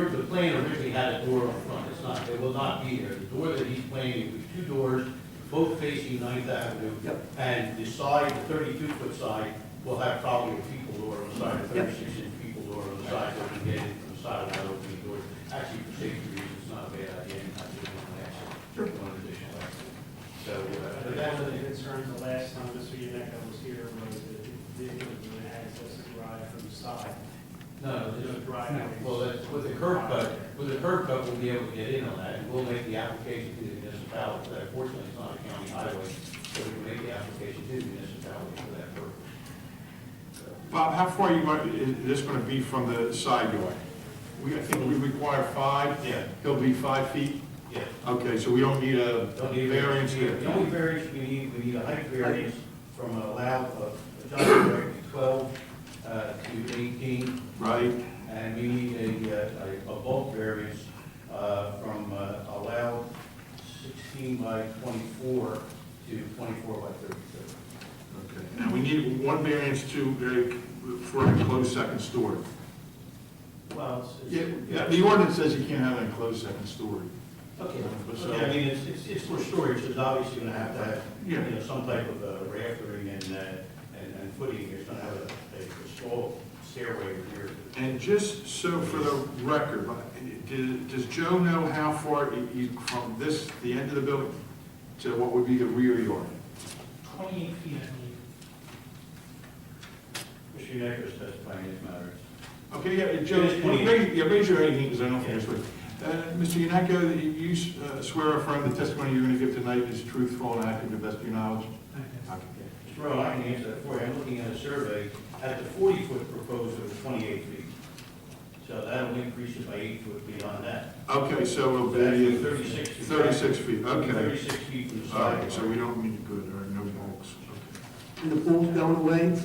the plan originally had a door on front, it's not, it will not be there. The door that he's planning, will be two doors, both facing Ninth Avenue. Yep. And the side, the 32-foot side, will have probably a people door on the side, a Yep. 36-inch people door on the side, so we can get in from the side of that opening door. Actually, for safety reasons, it's not a bad idea, I just want to ask one additional exit. So, But that's one of the concerns the last time Mr. Yaneka was here, was that the vehicle was going to access the garage from the side. no, There's no this- driveway. well, that's, with the curb cut, we'll be able to get in on that, and we'll make the application to the municipality for that. Fortunately, it's not a county highway, so we can make the application to the municipality for that purpose. Bob, how far is this going to be from the side yard? I think we require 5. Yeah. He'll be 5 feet? Yeah. Okay, so we don't need a Don't need variance here? The only variance we need a height variance from an allowed, adjusted rate of 12 to 18. Right? And we need a bulk variance from allowed 16 by 24 to 24 by 32. Okay. And we need one variance for an enclosed second story. Well, Yeah, the ordinance says you can't have an enclosed second story. Okay, So- I mean, it's for storage, it's obviously going to have, Yeah. some type of raftering and footing, it's going to have a small stairway here. And just so for the record, does Joe know how far from the end of the building, to what would be the rear yard? 28 feet, I Mr. Necker is testifying in this matter. Okay, yeah, Joe, raise your right hand, because I don't think it's right. Mr. Yaneko, you swear or affirm the testimony you're going to give tonight is truthful and accurate to the best of your knowledge? Okay. Mr. Rowe, I can answer that for you. I'm looking at a survey, at the 40-foot proposal is 28 feet. So that'll increase it by 8 foot beyond that. Okay, so it'll So that'd be be 36 feet. 36 feet, okay. 36 feet from the All side. right, so we don't need good, or no bulks, okay. And the pool's going away?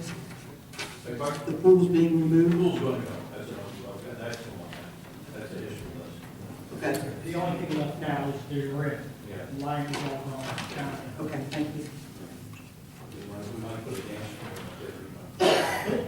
Beg pardon? The pool's being removed? Pool's going to go, that's the one, that's the issue with us. Okay, The only thing left now is the rim. Yeah. Line is all gone down. okay, thank you. We might put a dance floor up there.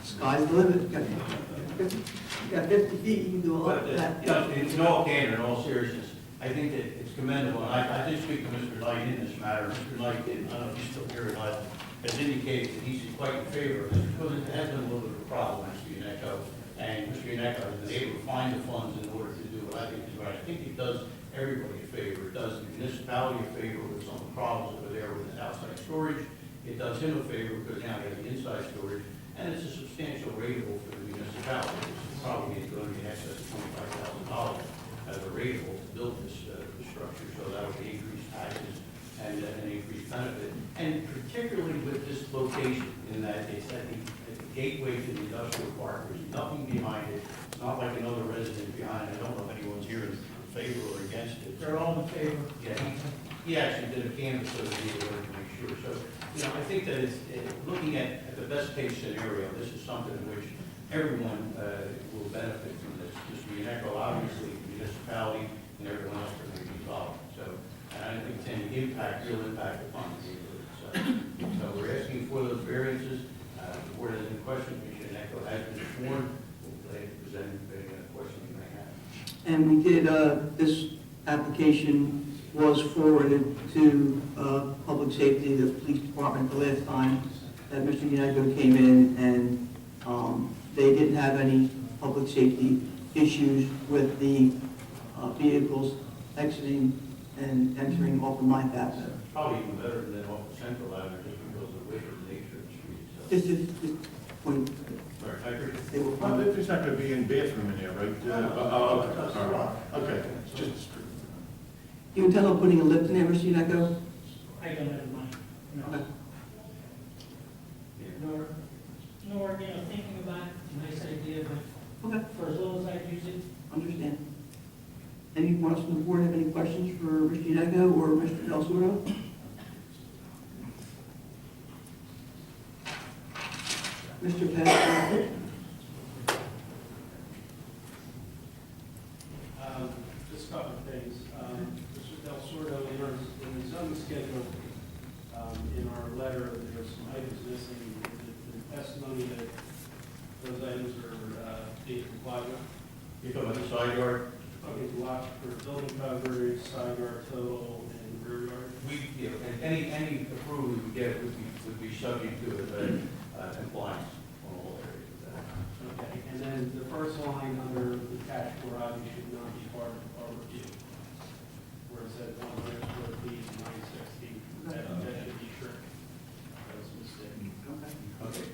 Sky's the limit. You got 50 feet, you can do a lot But, of that. in all candor, in all seriousness, I think that it's commendable, and I did speak to Mr. Knight in this matter. Mr. Knight, I don't know if he's still here or not, has indicated that he's quite in favor of this, because it has been a little bit of a problem, Mr. Yaneko, and Mr. Yaneko has been able to find the funds in order to do what I think is right. I think it does everybody a favor. It does the municipality a favor with some of the problems that are there with his outside storage. It does him a favor because now he has the inside storage, and it's a substantial rateable for the municipality. It's probably going to be in excess of $25,000 as a rateable to build this structure, so that will be increased taxes and an increased benefit. And particularly with this location, in that it's at the gateway to the industrial park, there's nothing behind it. It's not like another residence behind it. I don't know if anyone's here in favor or against it. They're all in favor. Yeah, he actually did a canvas of the neighborhood to make sure. So, I think that it's, looking at the best case scenario, this is something in which everyone will benefit from this. Mr. Yaneko, obviously, the municipality and everyone else are going to be involved. So, and I think it's any real impact upon the neighborhood. So we're asking for those variances. The board has any questions, Mr. Yaneko has been informed. We'll be glad to present any questions you may have. And we did, this application was forwarded to Public Safety, the Police Department, the last time that Mr. Yaneko came in, and they didn't have any public safety issues with the vehicles exiting and entering off of Ninth Avenue. Probably even better than off the Central Avenue, just because of the width and nature of the street. So, Just point, sorry, I appreciate they were Well, fine. there's not going to be any bathroom in there, right? Okay, all right. Okay, just, You intend on putting a lift in there, Mr. Yaneko? I don't have money. No. Nor, thinking about it, nice idea, but Okay, for as long as I use it, understand. Anyone else on the board have any questions for Mr. Unego or Mr. Del Soro? Mr. Pettit? Just a couple of things. Mr. Del Sordo, in the zoning schedule, in our letter, there are some items missing. The testimony that those items are being complied with. You talking about the side yard? Okay, lot for building coverage, side yard total, and rear yard. And any approval we get would be subject to compliance on all areas of that. Okay, and then the first line under detached garage should not be part of our review, where it says 100 square feet, 960, that should be true. That was a mistake. Okay.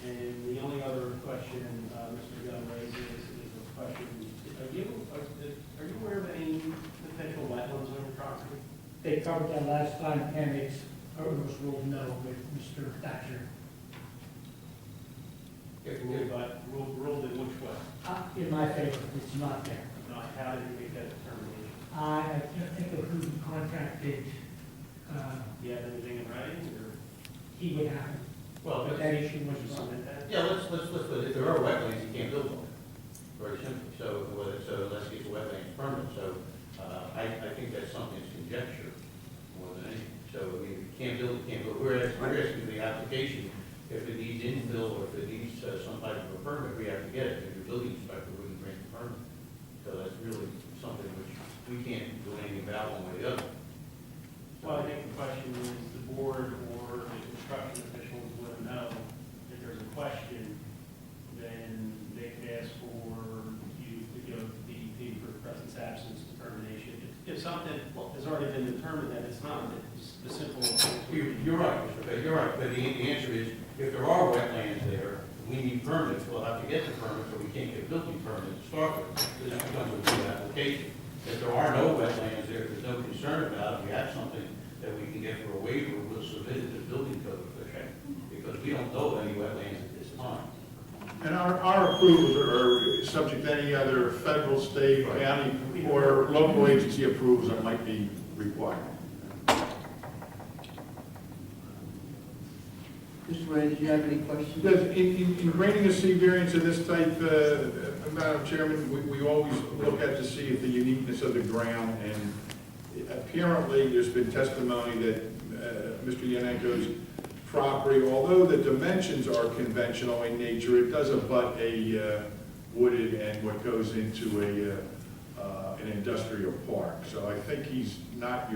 And the only other question Mr. Gunn raises is a question, are you aware of any potential wetlands on your property? they covered that last time, and it's, I was ruled no with Mr. Thatcher. Ruled in which way? In my favor, it's not there. How did you make that determination? I can't think of who he contacted, Do you have anything in writing, or he would have, Well, but that issue was did you submit that? yeah, let's, if there are wetlands, you can't build on them. Very simply. So unless it's a wetlands permit, so, I think that's something that's conjecture more than anything. So, I mean, if you can't build, you can't build. We're asking the application, if it needs infill or if it needs some type of a permit, we have to get it. If your building inspector wouldn't grant the permit. So that's really something which we can't do anything about one way or the other. Well, I think the question is, the board or the construction officials would know if there's a question, then they could ask for you to go to DEP for presence absence determination. If something has already been determined that it's not, it's the simple. You're right, Mr. Bay, you're right, but the answer is, if there are wetlands there, we need permits, we'll have to get the permit, or we can't get a building permit to start with. So that becomes a new application. If there are no wetlands there, if there's no concern about it, we have something that we can get for a waiver, we'll submit it to the building code official, because we don't know of any wetlands at this time. And our approvals are subject to any other federal, state, county, or local agency approvals that might be required. Mr. Ray, did you have any questions? Because in granting a C variance of this type, Madam Chairman, we always look at to see if the uniqueness of the ground, and apparently there's been testimony that Mr. Yanenko's property, although the dimensions are conventional in nature, it does abut a wooded and what goes into an industrial park. So I think he's not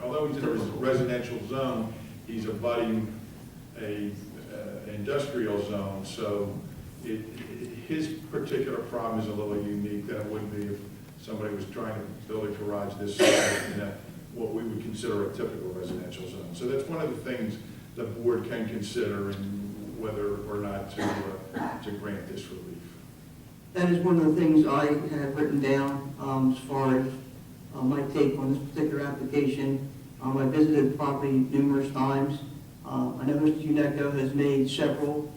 although he's in a residential zone, he's abutting an industrial zone. So his particular problem is a little unique than it would be if somebody was trying to build a garage this size in what we would consider a typical residential zone. So that's one of the things the board can consider in whether or not to grant this relief. That is one of the things I have written down as far as my take on this particular application. I visited the property numerous times. I know Mr. Uneko has made several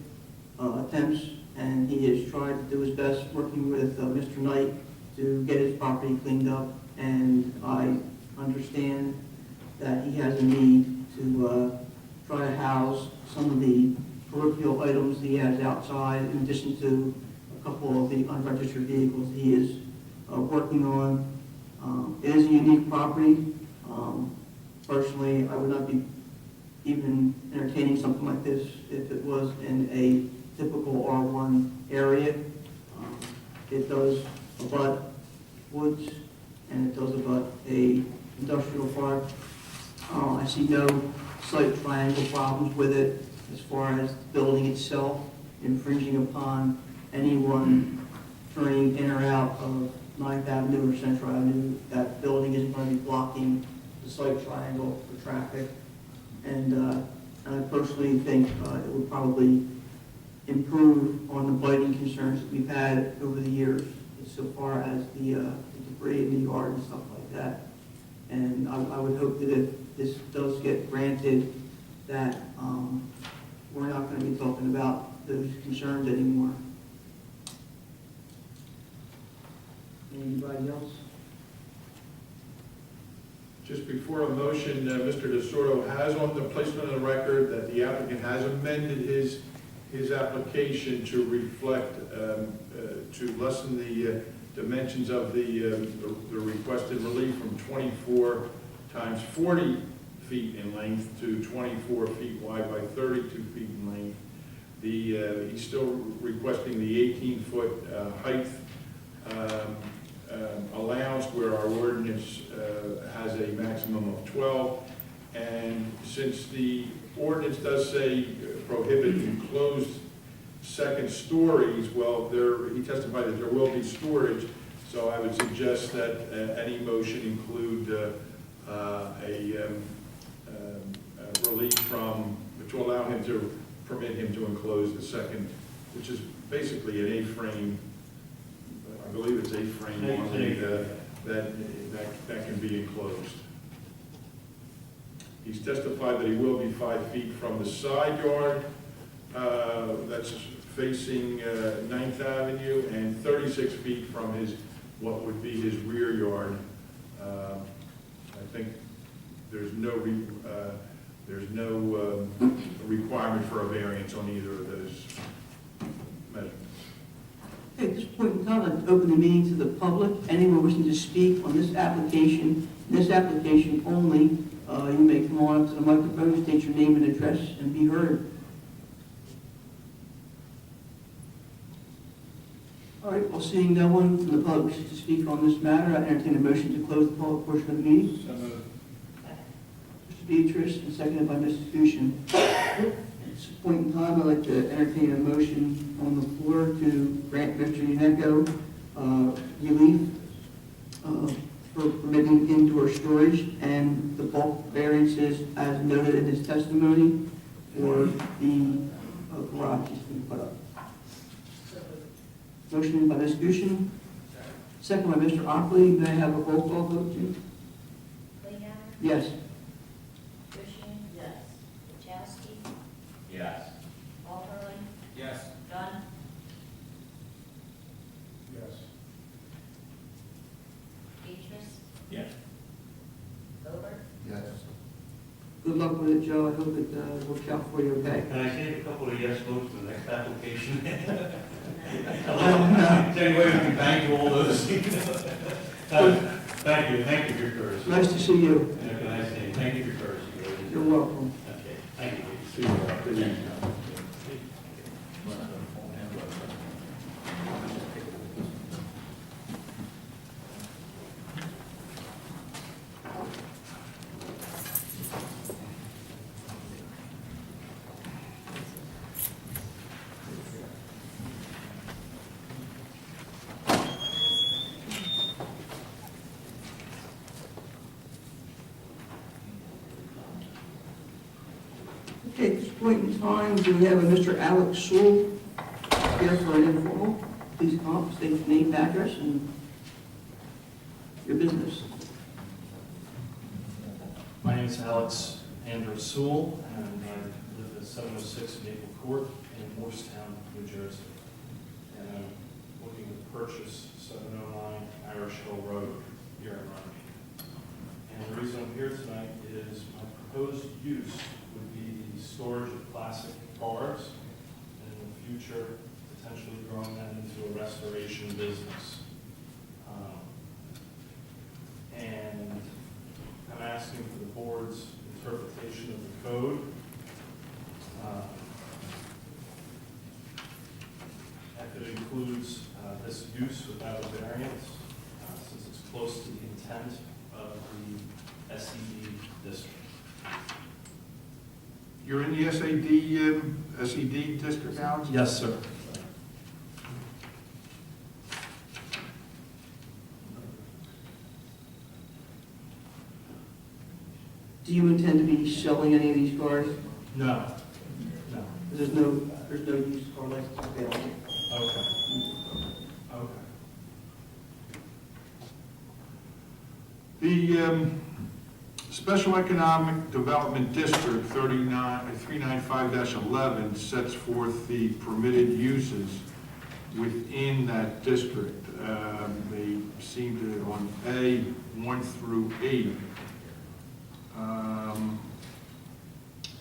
attempts, and he has tried to do his best working with Mr. Knight to get his property cleaned up, and I understand that he has a need to try to house some of the peripheral items he has outside, in addition to a couple of the unregistered vehicles he is working on. It is a unique property. Personally, I would not be even entertaining something like this if it was in a typical R1 area. It does abut woods, and it does abut a industrial park. I see no slight triangle problems with it as far as the building itself infringing upon anyone turning in or out of 9th Avenue or Central Avenue. That building isn't going to be blocking the slight triangle for traffic. And I personally think it would probably improve on the blighting concerns that we've had over the years so far as the debris in the yard and stuff like that. And I would hope that if this does get granted, that we're not going to be talking about those concerns anymore. Anybody else? Just before a motion, Mr. DeSoto has placed on the record that the applicant has amended his application to reflect, to lessen the dimensions of the requested relief from 24 times 40 feet in length to 24 feet wide by 32 feet in length. He's still requesting the 18-foot height allowance, where our ordinance has a maximum of 12. And since the ordinance does say prohibit enclosed second stories, well, he testified that there will be storage, so I would suggest that any motion include a relief to allow him to permit him to enclose the second, which is basically an A-frame. I believe it's A-frame that can be enclosed. He's testified that he will be 5 feet from the side yard that's facing 9th Avenue, and 36 feet from what would be his rear yard. I think there's no requirement for a variance on either of those measurements. Okay, at this point in time, I'd like to open the meeting to the public. Anyone wishing to speak on this application only, you may come on up to the microphone, state your name and address, and be heard. All right, well, seeing no one from the public wishes to speak on this matter, I entertain a motion to close the public portion of the meeting. So moved. Mr. Beatrice, and seconded by Mrs. Fusion. At this point in time, I'd like to entertain a motion on the floor to grant Mr. Uneco relief for permitting indoor storage and the bulk variances as noted in his testimony for the garage he's being put up. Motion by Ms. Fusion, second by Mr. Ockley. May I have a roll call vote, please? Leon, Yes. Cushing, yes. Chastity, Yes. Walperly, Yes. Dunn, Yes. Beatrice, Yes. Gilbert, Yes. Good luck with it, Joe. I hope it works out for you, okay? Can I save a couple of yes votes for the next application? No. Is there any way we can bank all those? Thank you for your courtesy. Nice to see you. Can I say, thank you for your courtesy. You're welcome. Okay, thank you. See you after the- Okay, at this point in time, do we have a Mr. Alex Sewell here for an informal? Please come up, state your name, address, and your business. My name is Alex Andrew Sewell, and I live at 706 Maple Court in Morristown, New Jersey. And I'm looking to purchase 709 Irish Hill Road here in Runnemede. And the reason I'm here tonight is my proposed use would be the storage of classic cars, and in the future, potentially growing that into a restoration business. And I'm asking for the board's interpretation of the code. If it includes this use without a variance, since it's close to the intent of the SED district. You're in the SED district, Alex? Yes, sir. Do you intend to be selling any of these cars? No, no. There's no used car license available. Okay. Okay. The Special Economic Development District 395-11 sets forth the permitted uses within that district. They seem to, on A, 1 through 8,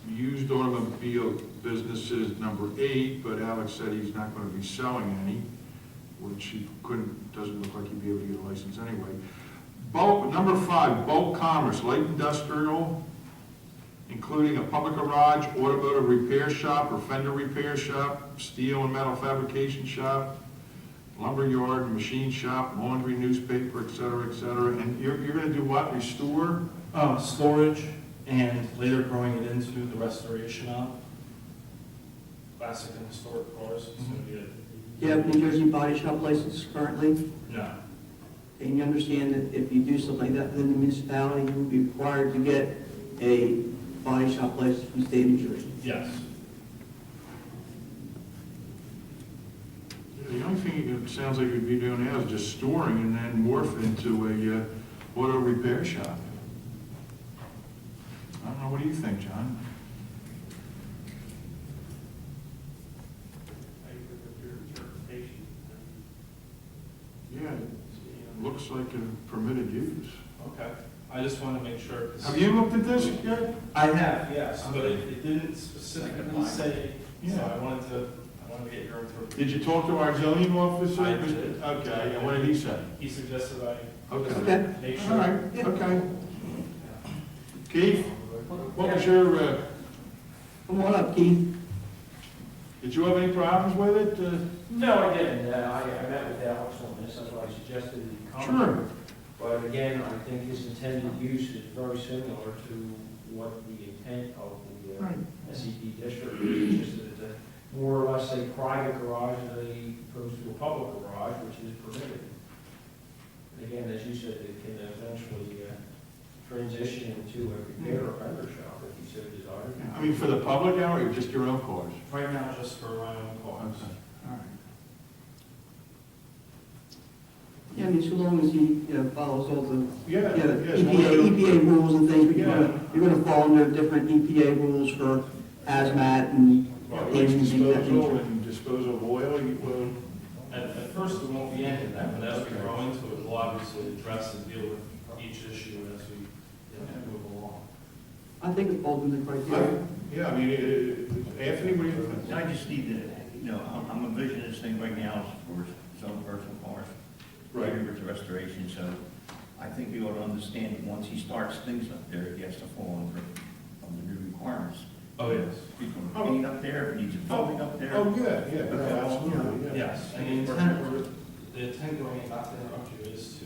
used automobile businesses, number 8, but Alex said he's not going to be selling any, which he doesn't look like he'd be able to get a license anyway. Bulk, number 5, bulk commerce, light industrial, including a public garage, automotive repair shop or fender repair shop, steel and metal fabrication shop, lumber yard, machine shop, laundry, newspaper, et cetera, et cetera. And you're going to do what? Restore? Storage and later growing it into the restoration of classic and historic cars. It's going to be Do you have New Jersey body shop license currently? No. And you understand that if you do something like that within the municipality, you will be required to get a body shop license from the state of New Jersey? Yes. The only thing it sounds like you'd be doing now is just storing and then morph into a auto repair shop. I don't know, what do you think, John? I agree with your interpretation. Yeah, it looks like a permitted use. Okay. I just want to make sure. Have you looked at this yet? I have, yes, but it didn't specifically say, so I wanted to get your interpretation. Did you talk to our zoning officer? I did. Okay, and what did he say? He suggested I Okay. make All sure. right, okay. Keith, what was your, Come on up, Keith. did you have any problems with it? No, I didn't. I met with Alex on this, that's why I suggested the comment. Sure. But again, I think his intended use is very similar to what the intent of the SEP district is, just that it's a more or less a private garage as opposed to a public garage, which is permitted. And again, as you said, it can eventually transition into a repair or vendor shop if you so desire. I mean, for the public now, or just your own cars? Right now, just for my own cars. Okay, all right. Yeah, I mean, so long as he, follows all the Yeah, EPA rules and things, but you're gonna fall under different EPA rules for hazmat and Waste things of that disposal nature. and disposal of oil, you will, At first, it won't be any of that, but as we grow into it, we'll obviously address and deal with each issue as we move along. I think it falls in the criteria. yeah, I mean, Anthony, what do you think? I just need to, I'm envisioning this thing right now for some personal cars. Right. With restoration, so I think you ought to understand that once he starts things up there, he has to fall under new requirements. Oh, yes. He's going to paint up there, if he needs a building up there. Oh, yeah, absolutely, yeah. Yes, and the intent going, not to interrupt you, is to,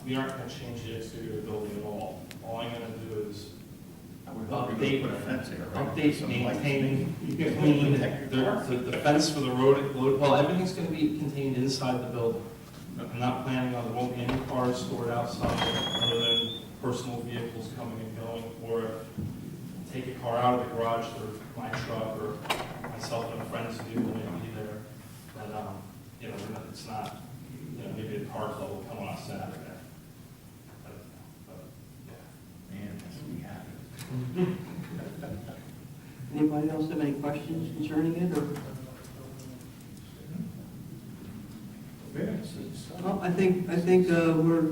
we aren't going to change the exterior of the building at all. All I'm going to do is I would hope you're going to put a fence there, right? update, maintain, clean, the fence for the road, well, everything's going to be contained inside the building. I'm not planning on, there won't be any cars stored outside other than personal vehicles coming and going, or take a car out of the garage for my truck or myself and a friend's vehicle may be there. But, it's not, maybe a car club will come on a Saturday. But, yeah. Man, that's what we have. Anybody else have any questions concerning it, or? Well, I think, we're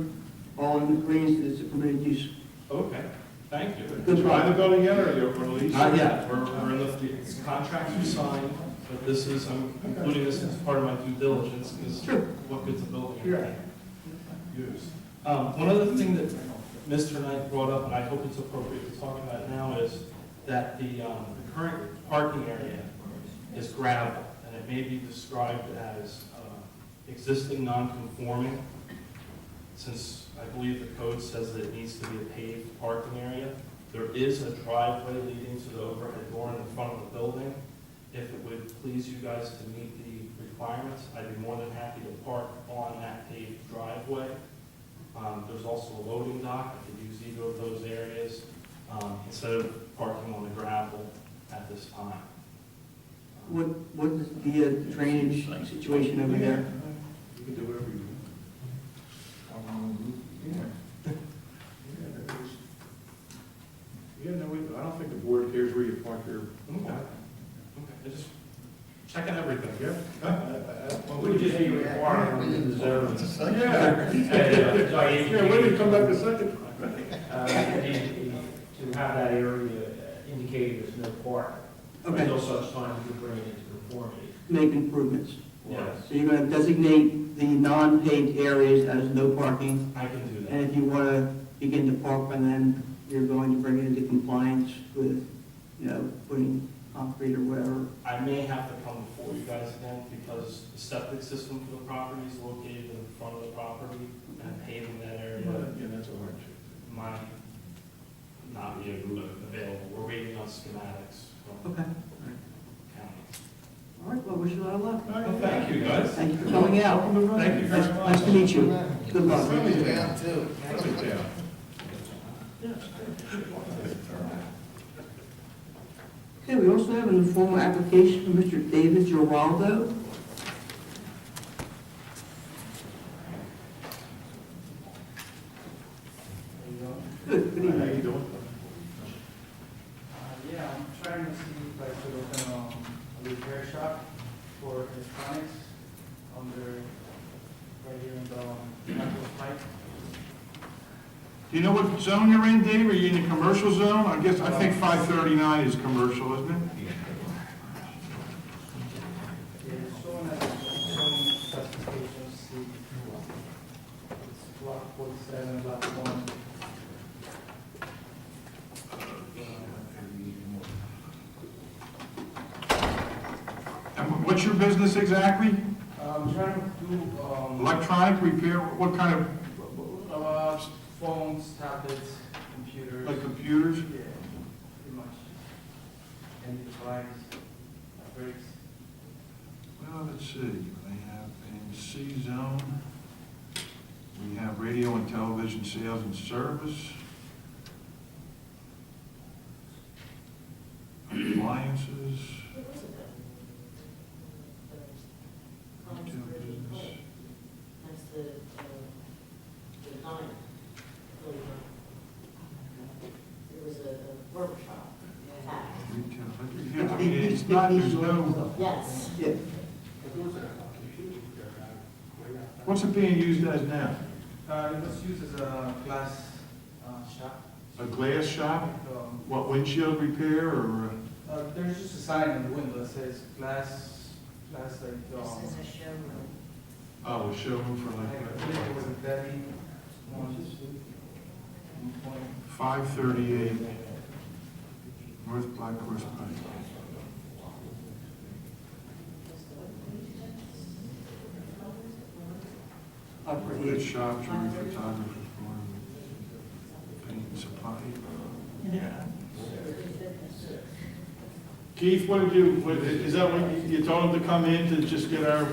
all in agreement that it's a permitted use. Okay, thank you. Good Did you buy the problem. building yet, or you're releasing? Not yet, we're in the contracts are signed, but this is, I'm including this as part of my due diligence, because what good's a building? Sure. Used. One other thing that Mr. Knight brought up, and I hope it's appropriate to talk about now, is that the current parking area is gravel, and it may be described as existing non-conforming, since I believe the code says that it needs to be a paved parking area. There is a driveway leading to the overhead door in the front of the building. If it would please you guys to meet the requirements, I'd be more than happy to park on that paved driveway. There's also a loading dock. I could use either of those areas instead of parking on the gravel at this time. What is the drainage situation over there? You can do whatever you want. We would just be requiring within the zone. Yeah. Yeah, when did it come back the second? To have that area indicated as no parking. Okay. Until such time we can bring it into conformity. Make improvements. Yes. So you're going to designate the non-paved areas as no parking, I can do that. and if you want to begin to park on them, you're going to bring it into compliance with, putting concrete or whatever. I may have to come before you guys again because the septic system for the property is located in front of the property and paving that area. Yeah, that's all right. Might not be available. We're waiting on schematics from Okay. county. All right, well, wish you a lot of luck. Well, thank you, guys. Thank you for coming out. Thank you very much. Nice to meet you. Good luck. Friendly town, too. Friendly town. Okay, we also have an informal application from Mr. David Giraldo. Good evening. How you doing? Yeah, I'm trying to see if I could open a repair shop for electronics under, right here in the Capital Pike. Do you know what zone you're in, Dave? Are you in the commercial zone? I think 539 is commercial, isn't it? Yeah, it's showing as showing specifications, see, it's block 47, block 1. And what's your business exactly? I'm trying to do, Electronic repair? What kind of, phones, tablets, computers. like computers? Yeah, pretty much. Any device, breaks. Well, let's see. They have in C zone, we have radio and television sales and service. Appliances. Retail business. That's the diner. There was a workshop attached. Retail, yeah, I mean, it's not, there's no, Yes. Yeah. what's it being used as now? It was used as a glass shop. A glass shop? Um, What, windshield repair or? There's just a sign on the window that says glass like, This is a showroom. Oh, a showroom for I like believe it was a Betty one. 538 North Black Horse Pike. Good shop, jewelry, photography, paint and supply. Keith, what did you, is that what you told him to come in to just get our?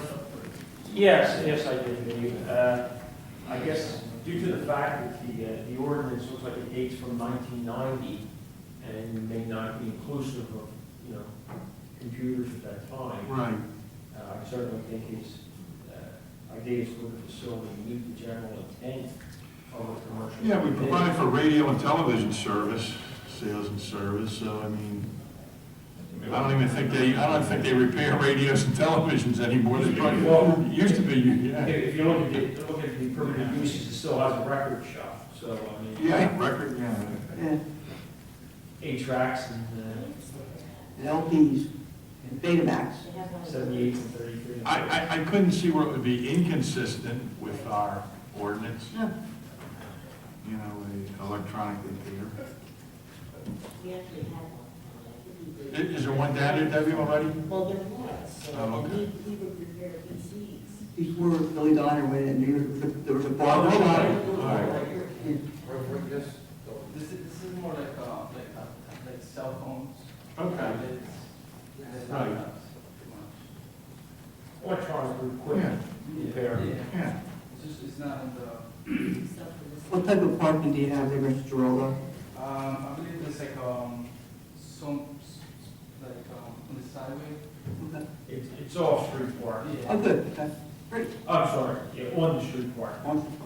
Yes, I did, Dave. I guess due to the fact that the ordinance looks like it dates from 1990 and may not be inclusive of, computers at that time. Right. I certainly think his ideas for the facility meet the general intent of a commercial. Yeah, we provide for radio and television service, sales and service, so I mean, I don't think they repair radios and televisions anymore. They probably, it used to be, yeah. If you look at the permitted uses, it still has a record shop, so I mean. Yeah, record, yeah. Yeah. 8 tracks and And LPs and Betamax. 78 and 33. I couldn't see where it would be inconsistent with our ordinance. Yeah. A electronic repair. We actually had one. Is there one down there, Debbie, already? Well, there was, Oh, okay. and he would repair PCs. Before Billy Donner went in, there was a barber Oh, shop. all right. This is more like cell phones. Okay. Tablets. Right. Electronic equipment repair. Yeah. It's not in the, What type of parking do you have there, Mr. Giraldo? I believe it's like, some, like, on the sideway. Okay. It's off street park. Oh, good, okay, great. I'm sorry, yeah, on the street park.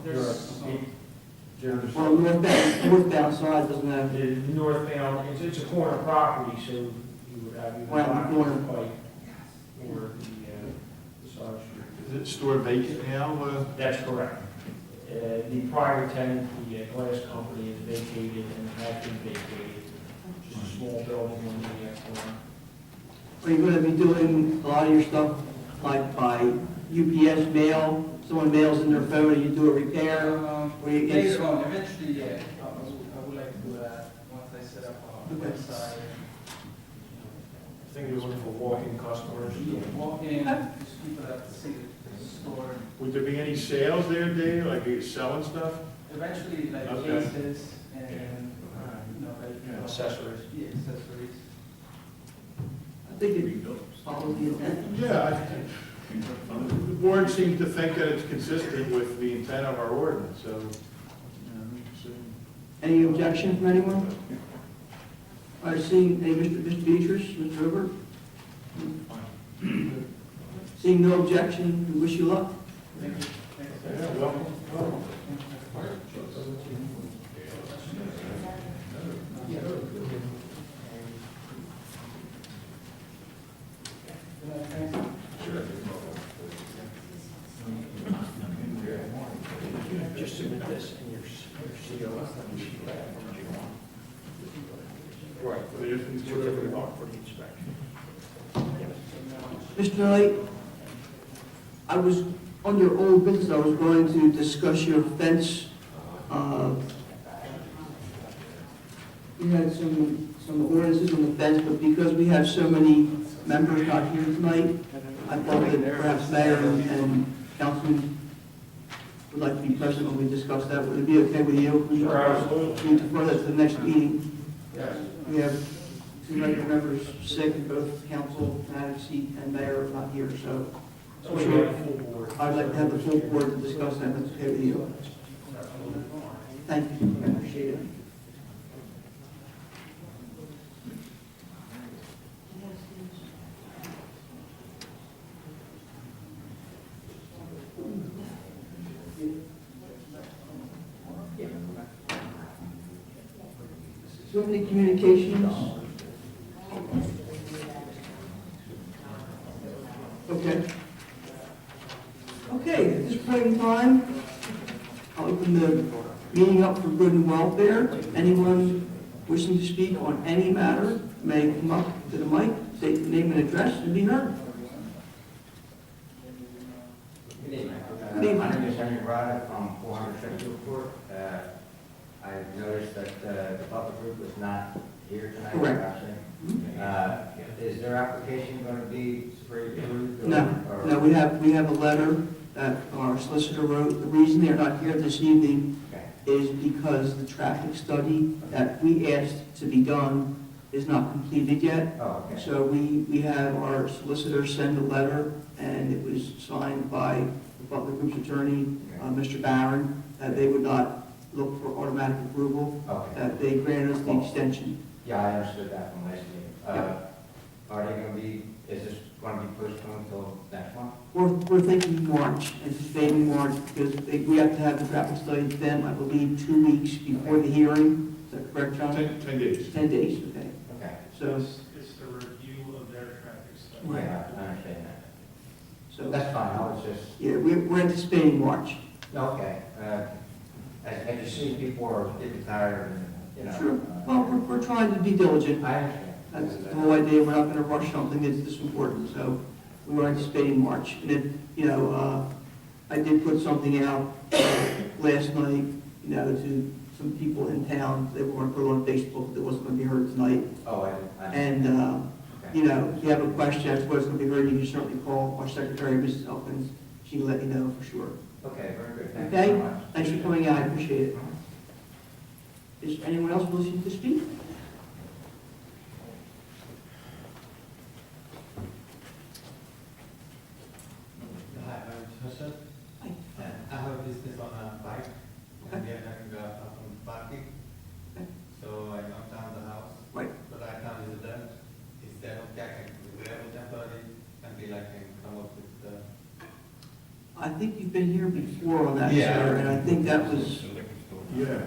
There's There's, Well, northbound side doesn't have, the northbound, it's a corner property, so you would have either Right, black corner. or white, or the Is it store vacant now? That's correct. The prior tenant, the glass company, is vacated and has been vacated. Just a small building on the corner. Are you gonna be doing a lot of your stuff like by UPS mail? Someone mails in their phone and you do a repair? Or you get? Later on, eventually, yeah, I would like to do that once I set up a Okay. website. I think it was for walk-in customers. Walk in, just people that see the store. Would there be any sales there, Dave, like you selling stuff? Eventually, like Okay. cases and, like. Accessories. Yeah, accessories. I think it follows the intent. Yeah, the board seems to think that it's consistent with the intent of our ordinance, so. Any objection from anyone? All right, seeing, any Mr. Beatrice, Mr. Ober? Seeing no objection, we wish you luck. Thank you. Yeah, welcome. Just submit this in your CO. Right, for the inspection. Mr. Knight, I was, under old business, I was going to discuss your fence. We had some ordinances on the fence, but because we have so many members not here tonight, I thought that perhaps Mayor and Councilman would like to be present when we discuss that. Would it be okay with you? Sure, absolutely. We defer that to the next meeting. Yes. We have two regular members sick, and both council, Madam Seat, and Mayor are not here, so So we have a full board. I'd like to have the full board to discuss that, if that's okay with you. Thank you, I appreciate it. Do you have any communications? Okay. Okay, at this point in time, I'll open the meeting up for good and welfare. Anyone wishing to speak on any matter may come up to the mic, state the name and address, and be heard. Good evening. Good evening. My name is Henry Brada from 400 Sheffield Court. I noticed that the public group was not here tonight. Correct. Actually. Is their application going to be approved? No, we have a letter that our solicitor wrote. The reason they're not here this evening is because the traffic study that we asked to be done is not completed yet. Oh, okay. So we had our solicitor send a letter, and it was signed by the Butler Group's attorney, Mr. Barron, that they would not look for automatic approval, Okay. that they granted us the extension. Yeah, I understood that from last meeting. Are they going to be, is this going to be postponed until next month? We're thinking March, anticipating March, because we have to have the traffic study then, I believe, 2 weeks before the hearing. Is that correct, John? 10 days. 10 days, okay. Okay. So, It's the review of their traffic study. Yeah, I understand that. so, That's fine, I was just, yeah, we're anticipating March. okay. As you see, people are getting tired and, you know. Sure. Well, we're trying to be diligent. I understand. That's the whole idea. We're not going to rush something that's this important, so we were anticipating March. And then, I did put something out last night, to some people in town. They were going to put it on Facebook. That wasn't going to be heard tonight. Oh, I And, okay. if you have a question as to what's going to be heard, you can certainly call our secretary, Mrs. Elkins. She can let you know for sure. Okay, very good. Thank you Okay? so much. Thanks for coming out. I appreciate it. Is anyone else wishing to speak? Hi, I'm Hassan. Hi. I have a business on a bike, and Okay. we are having some parking. Okay. So I knocked down the house. Right. But I can't use that. Is that okay? I can grab it temporarily until I can come up with the. I think you've been here before on that, Yeah. sir, and I think that was Yeah.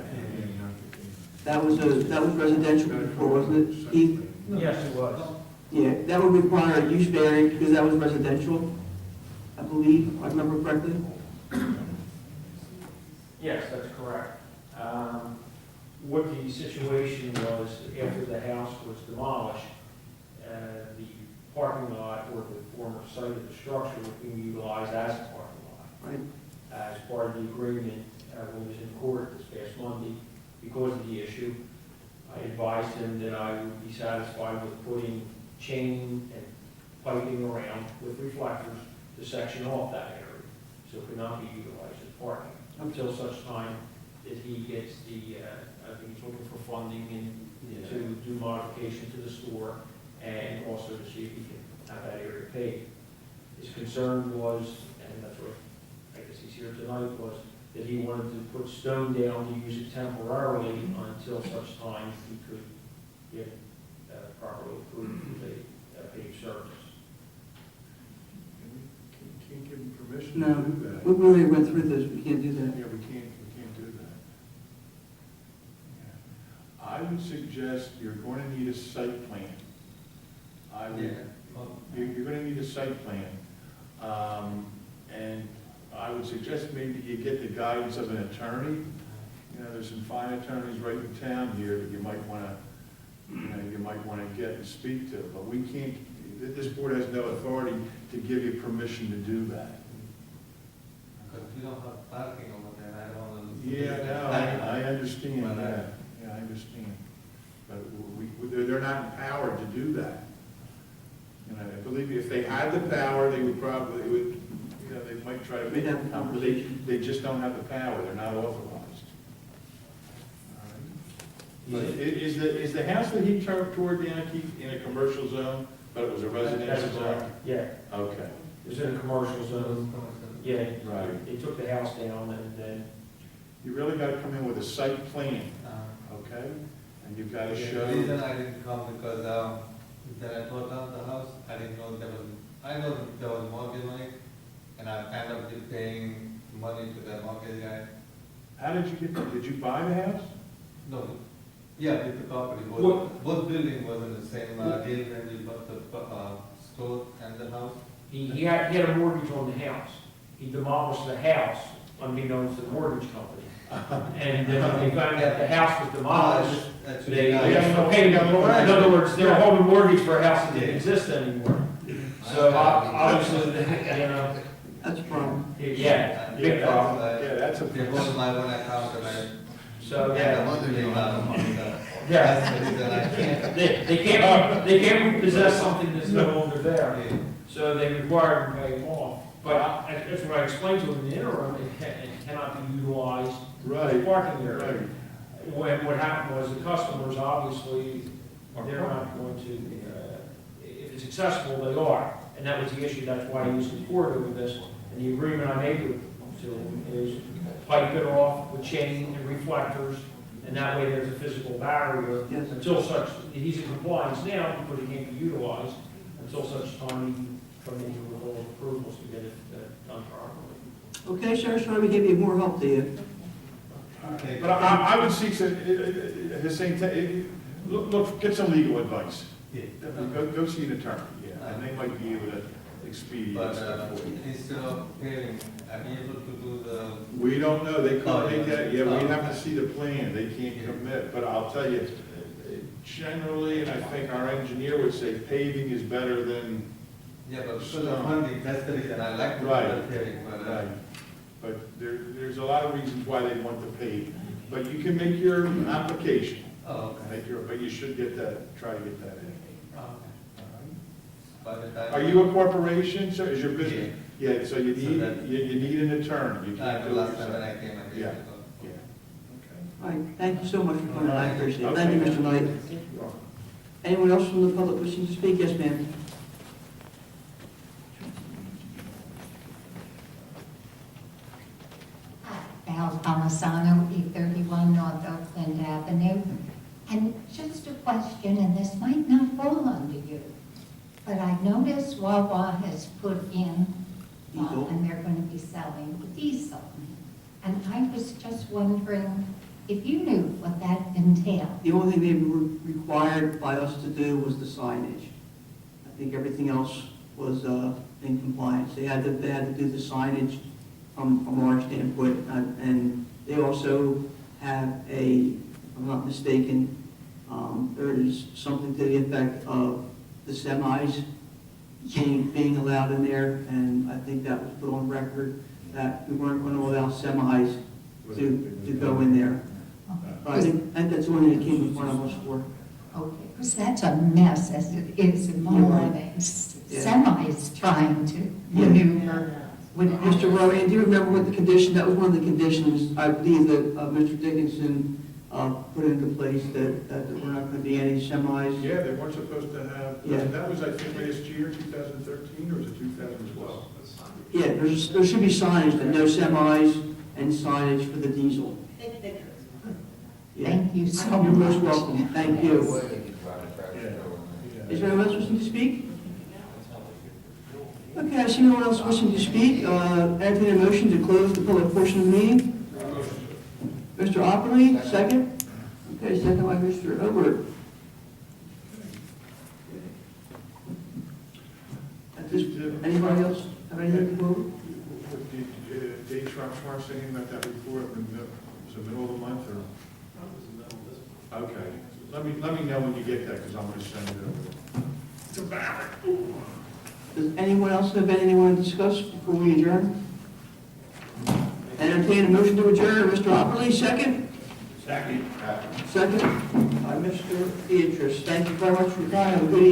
residential before, wasn't it, Keith? Yes, it was. Yeah, that would require a use variance because that was residential. I believe, if I remember correctly. Yes, that's correct. What the situation was, after the house was demolished, the parking lot or the former site of the structure was being utilized as a parking lot. Right. As part of the agreement, when he was in court this past Monday, because of the issue, I advised him that I would be satisfied with putting chain and piping around with reflectors to section off that area, so it could not be utilized as parking, until such time that he gets the, I think he's looking for funding and to do modification to the store, and also to see if he can have that area paved. His concern was, and that's what I guess he's here tonight, was that he wanted to put stone down to use it temporarily until such time he could get properly approved with a paved surface. Can't give them permission No, to do that. we already went through this, we can't do that. Yeah, we can't do that. Yeah. I would suggest you're going to need a site plan. I would, you're going to need a site plan. And I would suggest maybe you get the guidance of an attorney. You know, there's some fine attorneys right in town here that you might want to get and speak to, but we can't, this board has no authority to give you permission to do that. Because we don't have parking over there, I don't want to. Yeah, no, I understand that. Yeah, I understand. But they're not empowered to do that. You know, I believe me, if they had the power, they would probably, they might try to make it come, but they just don't have the power, they're not authorized. All right. But is the house that he tore down, Keith, in a commercial zone, but it was a residential zone? Yeah, Okay. it was in a commercial zone. Yeah, Right. they took the house down and then. You really got to come in with a site plan, okay? And you've got to show. The reason I didn't come because when I tore down the house, I didn't know I know that there was mortgage on it, and I ended up paying money to the mortgage guy. How did you get that? Did you buy the house? No, yeah, with the property, both buildings was in the same deal when we bought the store and the house. He had a mortgage on the house. He demolished the house unbeknownst to the mortgage company. And then when they found out the house was demolished, they paid him. In other words, they were holding mortgage for a house that didn't exist anymore. So obviously, you know. That's a problem. Yeah, big problem. Yeah, that's a. They hold my own account and So, I want to leave out of money. Yeah. That's the reason I can't. They can't repossess something that's no longer there. So they require them to pay them off. But that's what I explained to them in the interim, it cannot be utilized as a parking area. What happened was the customers, obviously, they're not going to, if it's accessible, they are. And that was the issue, that's why I used the court over this. And the agreement I made with them is pipe it off with chain and reflectors, and that way there's a physical barrier until such, he's in compliance now because it can't be utilized, until such time he can come in with all approvals to get it done properly. Okay, sir, sorry we gave you more help to you. Okay. But I would seek the same, look, get some legal advice. Yeah. Go see an attorney, yeah, and they might be able to expedite But stuff for you. instead of paying, I'm able to do the. We don't know, they can't make that, yeah, we have to see the plan, they can't commit, but I'll tell you, generally, and I think our engineer would say paving is better than. Yeah, but because of funding, that's the reason I like to do the paving, but. Right. But there's a lot of reasons why they want the paving, but you can make your application. Oh, okay. But you should get that, try to get that in. By the time. Are you a corporation, sir? Is your business? Yeah, so you need an attorney. You can't The do it last time yourself. when I came, I did. Yeah. So. All right, thank you so much for coming, I appreciate it. Thank you, Mr. Knight. Anyone else from the public wishing to speak? Yes, ma'am. Val Palmisano, 831 North Oakland Avenue. And just a question, and this might not fall under you, but I noticed Wawa has put in, and they're going to be selling diesel. And I was just wondering if you knew what that entailed. The only thing they were required by us to do was the signage. I think everything else was in compliance. They had to do the signage from our standpoint, and they also have if I'm not mistaken, there is something to the effect of the semis being allowed in there, and I think that was put on record, that we weren't going to allow semis to go in there. But I think that's the one that came in front of us for. Okay, because that's a mess as it is in the mornings. Semis trying to maneuver. Mr. Rowan, do you remember what the condition, that was one of the conditions, I believe, that Mr. Dickinson put into place, that there were not going to be any semis? Yeah, they weren't supposed to have, Yeah. that was, I think, last year, 2013, or was it 2012? Yeah, there should be signage that no semis and signage for the diesel. Yeah. Thank you so You're most much. welcome, thank you. Yeah. Is there anyone else wishing to speak? Okay, I see no one else wishing to speak. Entertain a motion to close the public portion of the meeting. Mr. Opperly, second. Okay, second by Mr. Obert. Anybody else have anything to go? Did Dave Schwartz say anything about that report? Was it middle of the month or? Okay, let me know when you get that, because I'm going to send it over. It's a ballot. Does anyone else have anything they want to discuss before we adjourn? Entertain a motion to adjourn. Mr. Opperly, second. Second. Second by Mr. Beatrice. Thank you very much for your time. Have a good evening.